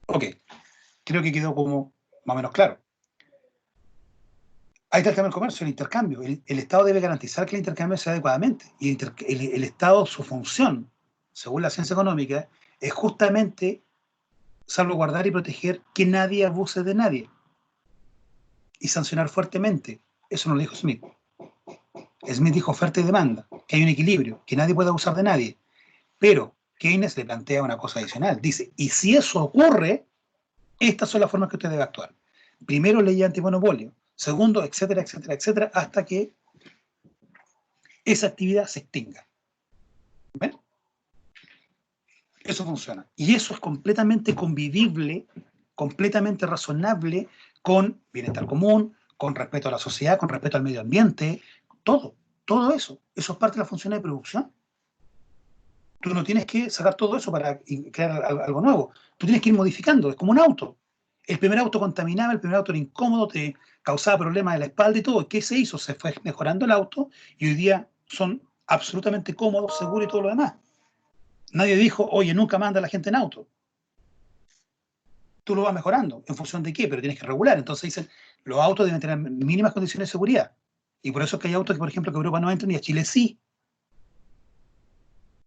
S1: Ok, creo que quedó como más o menos claro. Ahí está el tema del comercio, el intercambio. El Estado debe garantizar que el intercambio sea adecuadamente. Y el Estado, su función, según la ciencia económica, es justamente salvaguardar y proteger que nadie abuse de nadie. Y sancionar fuertemente. Eso no lo dijo Smith. Smith dijo oferta y demanda, que hay un equilibrio, que nadie puede abusar de nadie. Pero Keynes le plantea una cosa adicional. Dice, y si eso ocurre, Estas son las formas que usted debe actuar. Primero, ley antimonopolio. Segundo, etcétera, etcétera, etcétera, hasta que esa actividad se extinga. ¿Ven? Eso funciona. Y eso es completamente convivible, completamente razonable con bienestar común, con respeto a la sociedad, con respeto al medio ambiente, todo eso. Eso es parte de la función de producción. Tú no tienes que sacar todo eso para crear algo nuevo. Tú tienes que ir modificando. Es como un auto. El primer auto contaminaba, el primer auto era incómodo, te causaba problemas de la espalda y todo. ¿Qué se hizo? Se fue mejorando el auto y hoy día son absolutamente cómodos, seguros y todo lo demás. Nadie dijo, oye, nunca manda a la gente en auto. Tú lo vas mejorando. ¿En función de qué? Pero tienes que regular. Entonces dicen, los autos deben tener mínimas condiciones de seguridad. Y por eso es que hay autos que, por ejemplo, que Europa no entran y a Chile sí.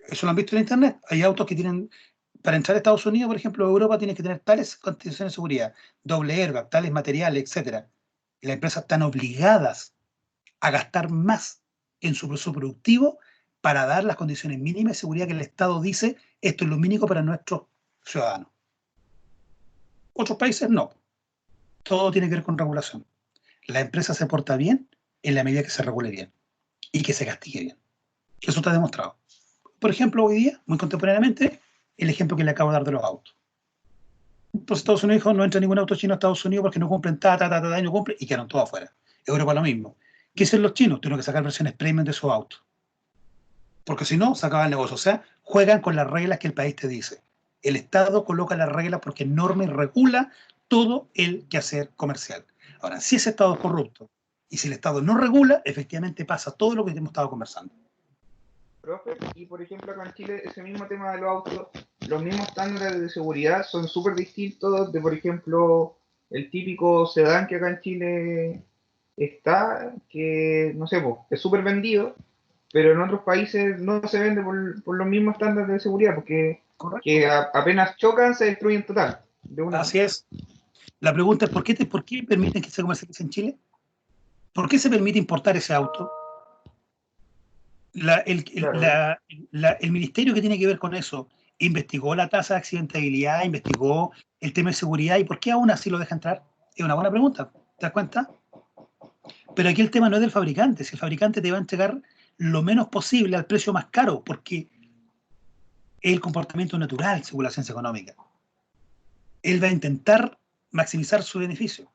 S1: Eso lo han visto en internet. Hay autos que tienen, para entrar a Estados Unidos, por ejemplo, Europa tiene que tener tales condiciones de seguridad, doble airbag, tales materiales, etc. Y las empresas están obligadas a gastar más en su proceso productivo para dar las condiciones mínimas de seguridad que el Estado dice, esto es lo mínimo para nuestros ciudadanos. Otros países no. Todo tiene que ver con regulación. La empresa se porta bien en la medida que se regule bien y que se castigue bien. Eso está demostrado. Por ejemplo, hoy día, muy contemporáneamente, el ejemplo que le acabo de dar de los autos. Entonces Estados Unidos dijo, no entra ningún auto chino a Estados Unidos porque no cumplen y no cumplen, y quedaron todos afuera. Europa lo mismo. ¿Qué hacen los chinos? Tienen que sacar versiones premium de sus autos. Porque si no, se acaba el negocio. O sea, juegan con las reglas que el país te dice. El Estado coloca las reglas porque norma y regula todo el quehacer comercial. Ahora, si ese Estado es corrupto y si el Estado no regula, efectivamente pasa todo lo que hemos estado conversando.
S7: Profe, y por ejemplo acá en Chile, ese mismo tema de los autos, los mismos estándares de seguridad son súper distintos de, por ejemplo, el típico sedán que acá en Chile está, que, no sé, es súper vendido, pero en otros países no se vende por los mismos estándares de seguridad, porque que apenas chocan se destruyen total.
S1: Así es. La pregunta es, ¿por qué permiten que se comercialice en Chile? ¿Por qué se permite importar ese auto? El ministerio que tiene que ver con eso investigó la tasa de accidentabilidad, investigó el tema de seguridad, ¿y por qué aún así lo deja entrar? Es una buena pregunta, ¿te das cuenta? Pero aquí el tema no es del fabricante, si el fabricante te va a entregar lo menos posible al precio más caro, porque es el comportamiento natural según la ciencia económica. Él va a intentar maximizar su beneficio.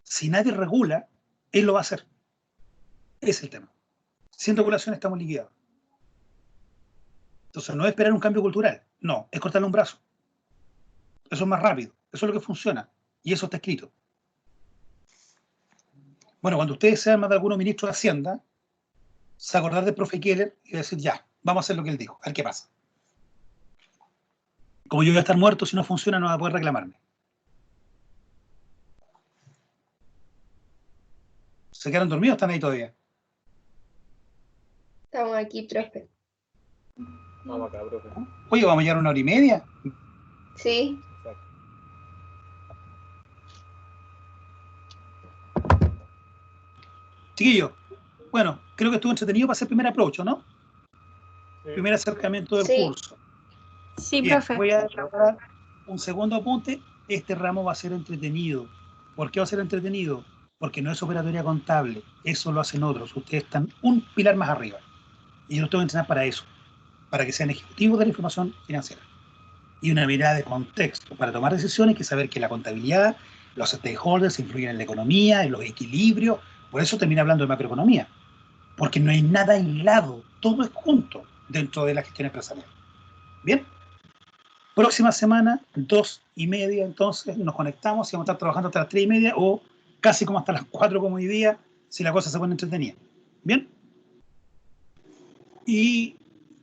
S1: Si nadie regula, él lo va a hacer. Ese es el tema. Sin regulación estamos liquidados. Entonces no es esperar un cambio cultural, no, es cortarle un brazo. Eso es más rápido, eso es lo que funciona y eso está escrito. Bueno, cuando ustedes sean más de algunos ministros de Hacienda, se acordar del profe Keller y decir, ya, vamos a hacer lo que él dijo, a ver qué pasa. Como yo voy a estar muerto, si no funciona no va a poder reclamarme. ¿Se quedaron dormidos o están ahí todavía?
S5: Estamos aquí, profe.
S9: Vamos acá, profe.
S1: Oye, vamos a llegar a 1 hora y media.
S5: Sí.
S9: Exacto.
S1: Chiquillos, bueno, creo que estuvo entretenido para hacer primer approach, ¿no?
S9: Sí.
S1: Primer acercamiento del
S5: Sí.
S1: curso.
S3: Sí,
S1: Bien,
S3: profe.
S1: voy a dar un segundo apunte. Este ramo va a ser entretenido. ¿Por qué va a ser entretenido? Porque no es operatoria contable. Eso lo hacen otros. Ustedes están un pilar más arriba. Y yo los tengo que entrenar para eso. Para que sean ejecutivos de la información financiera. Y una mirada de contexto. Para tomar decisiones hay que saber que la contabilidad, los stakeholders influyen en la economía, en los equilibrios. Por eso termina hablando de macroeconomía. Porque no hay nada aislado. Todo es junto dentro de la gestión empresarial. ¿Bien? Próxima semana, 2:30, entonces nos conectamos y vamos a estar trabajando hasta las 3:30 o casi como hasta las 4 como hoy día, si la cosa se pone entretenida. ¿Bien? Y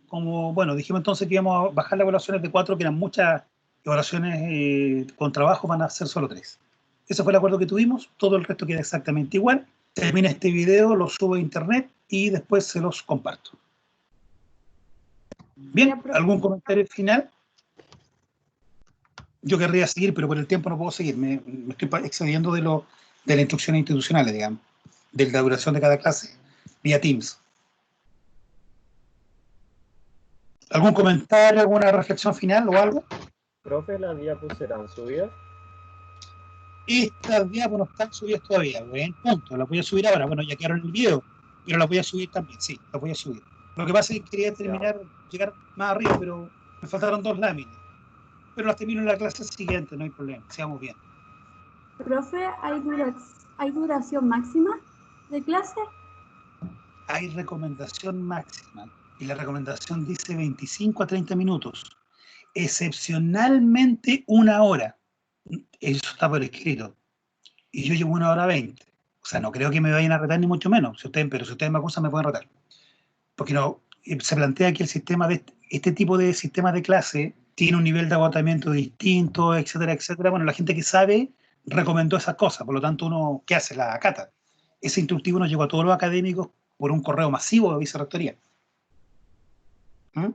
S1: como, bueno, dijimos entonces que íbamos a bajar las evaluaciones de 4, que eran muchas evaluaciones con trabajo, van a ser solo 3. Ese fue el acuerdo que tuvimos, todo el resto queda exactamente igual. Termina este video, lo subo a internet y después se los comparto. Bien, ¿algún comentario final? Yo querría seguir, pero por el tiempo no puedo seguir. Me estoy excediendo de las instrucciones institucionales, digamos, de la duración de cada clase, vía Teams. ¿Algún comentario, alguna reflexión final o algo?
S9: Profe, ¿las diapos serán subidas?
S1: Estas diapos no están subidas todavía, buen punto. Las voy a subir ahora. Bueno, ya quedaron en el video, pero las voy a subir también, sí, las voy a subir. Lo que pasa es que quería terminar, llegar más arriba, pero me faltaron 2 láminas. Pero las termino en la clase siguiente, no hay problema, sigamos bien.
S6: Profe, ¿hay duración máxima de clase?
S1: Hay recomendación máxima, y la recomendación dice 25 a 30 minutos. Excepcionalmente 1 hora. Eso está por escrito. Y yo llevo 1 hora 20. O sea, no creo que me vayan a retar ni mucho menos. Pero si ustedes me acusan, me pueden retar. Porque no, se plantea que el sistema de este tipo de sistemas de clase tiene un nivel de agotamiento distinto, etcétera, etcétera. Bueno, la gente que sabe recomendó esas cosas. Por lo tanto, uno, ¿qué hace? La acata. Ese instructivo nos llegó a todos los académicos por un correo masivo de vicerrectoría. ¿Mm?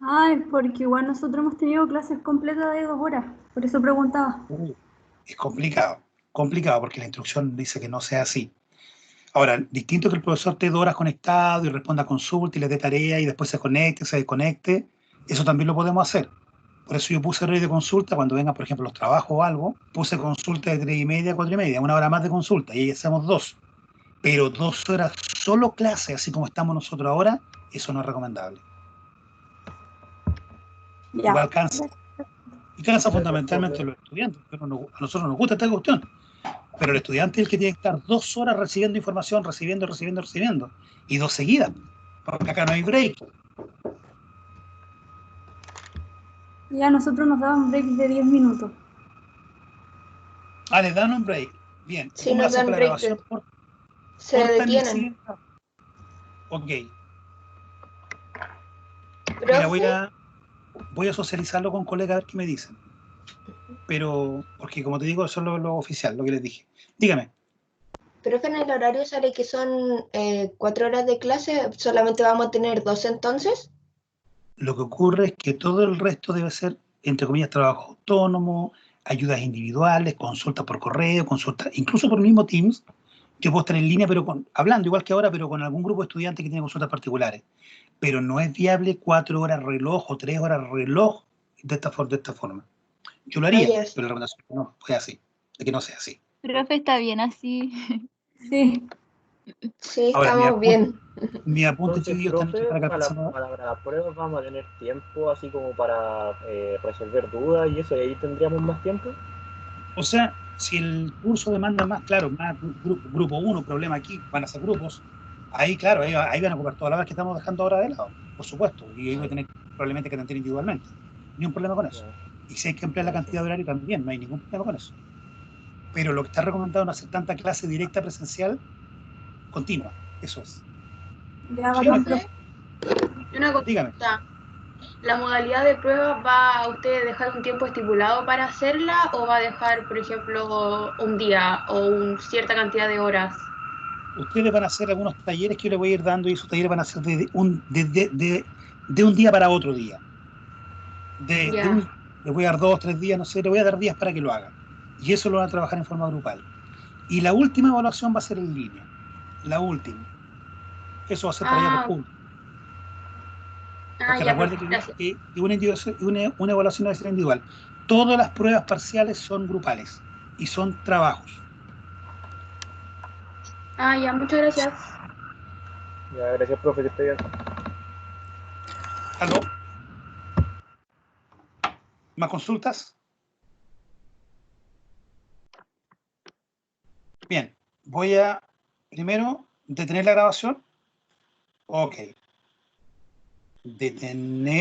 S6: Ay, porque igual nosotros hemos tenido clases completas de 2 horas, por eso preguntaba.
S1: Es complicado porque la instrucción dice que no sea así. Ahora, distinto que el profesor esté 2 horas conectado y responda a consulta y le dé tarea y después se conecte, se desconecte, eso también lo podemos hacer. Por eso yo puse horario de consulta cuando vengan, por ejemplo, los trabajos o algo, puse consulta de 3:30 a 4:30, 1 hora más de consulta, y ahí hacemos 2. Pero 2 horas solo clase, así como estamos nosotros ahora, eso no es recomendable.
S6: Ya.
S1: Igual cansa. Y cansa fundamentalmente a los estudiantes. A nosotros nos gusta esta cuestión. Pero el estudiante es el que tiene que estar 2 horas recibiendo información, recibiendo. Y 2 seguidas. Porque acá no hay break.
S6: Ya nosotros nos daban break de 10 minutos.
S1: Ah, les dan un break. Bien.
S5: Sí,
S1: ¿Cómo
S5: nos
S1: hacen
S5: dan
S1: con la
S5: break.
S1: grabación?
S5: Se
S1: Cortan y
S5: detienen.
S1: siguen. Ok. Mira,
S5: Profe,
S1: voy a socializarlo con colegas a ver qué me dicen. Pero, porque como te digo, eso es lo oficial, lo que les dije. Dígame.
S5: profe, en el horario sale que son 4 horas de clase, solamente vamos a tener 2 entonces.
S1: Lo que ocurre es que todo el resto debe ser, entre comillas, trabajo autónomo, ayudas individuales, consultas por correo, consultas, incluso por el mismo Teams. Yo puedo estar en línea, pero hablando igual que ahora, pero con algún grupo de estudiantes que tiene consultas particulares. Pero no es viable 4 horas reloj o 3 horas reloj de esta forma. Yo lo haría,
S5: yes.
S1: pero la recomendación no fue así, de que no sea así.
S8: Profe, está bien así.
S6: Sí.
S5: Sí,
S1: Ahora,
S5: estamos bien.
S1: mi apunte,
S9: Entonces,
S1: chiquillos, están hechos
S9: profe,
S1: para
S9: para,
S1: calzar.
S9: para las pruebas vamos a tener tiempo así como para resolver dudas y eso, y ahí tendríamos más tiempo.
S1: O sea, si el curso demanda más, claro, más grupo 1, problema aquí, van a ser grupos, ahí, claro, ahí van a ocupar todas las horas que estamos dejando ahora de lado, por supuesto, y ahí voy a tener probablemente que atender individualmente. Ni un problema con eso. Y si hay que emplear la cantidad de horario también, no hay ningún problema con eso. Pero lo que está recomendado es no hacer tanta clase directa presencial continua, eso es.
S6: Ya,
S1: Sí,
S6: bacán,
S3: Profe,
S6: profe.
S3: una
S1: dígame.
S3: consulta. ¿La modalidad de prueba va a usted dejar un tiempo estipulado para hacerla o va a dejar, por ejemplo, un día o cierta cantidad de horas?
S1: Ustedes van a hacer algunos talleres que yo les voy a ir dando y esos talleres van a ser de un día para otro día.
S3: Ya.
S1: Les voy a dar 2 o 3 días, no sé, les voy a dar días para que lo hagan. Y eso lo van a trabajar en forma grupal. Y la última evaluación va a ser en línea. La última. Eso va a ser por allá por junio. Porque
S3: Ya,
S1: recuerden
S3: profe, gracias.
S1: que una evaluación debe ser individual. Todas las pruebas parciales son grupales y son trabajos.
S3: Ya, muchas gracias.
S9: Ya, gracias, profe, que esté bien.
S1: ¿Aló? ¿Más consultas? Bien, voy a primero detener la grabación. Ok. Detener.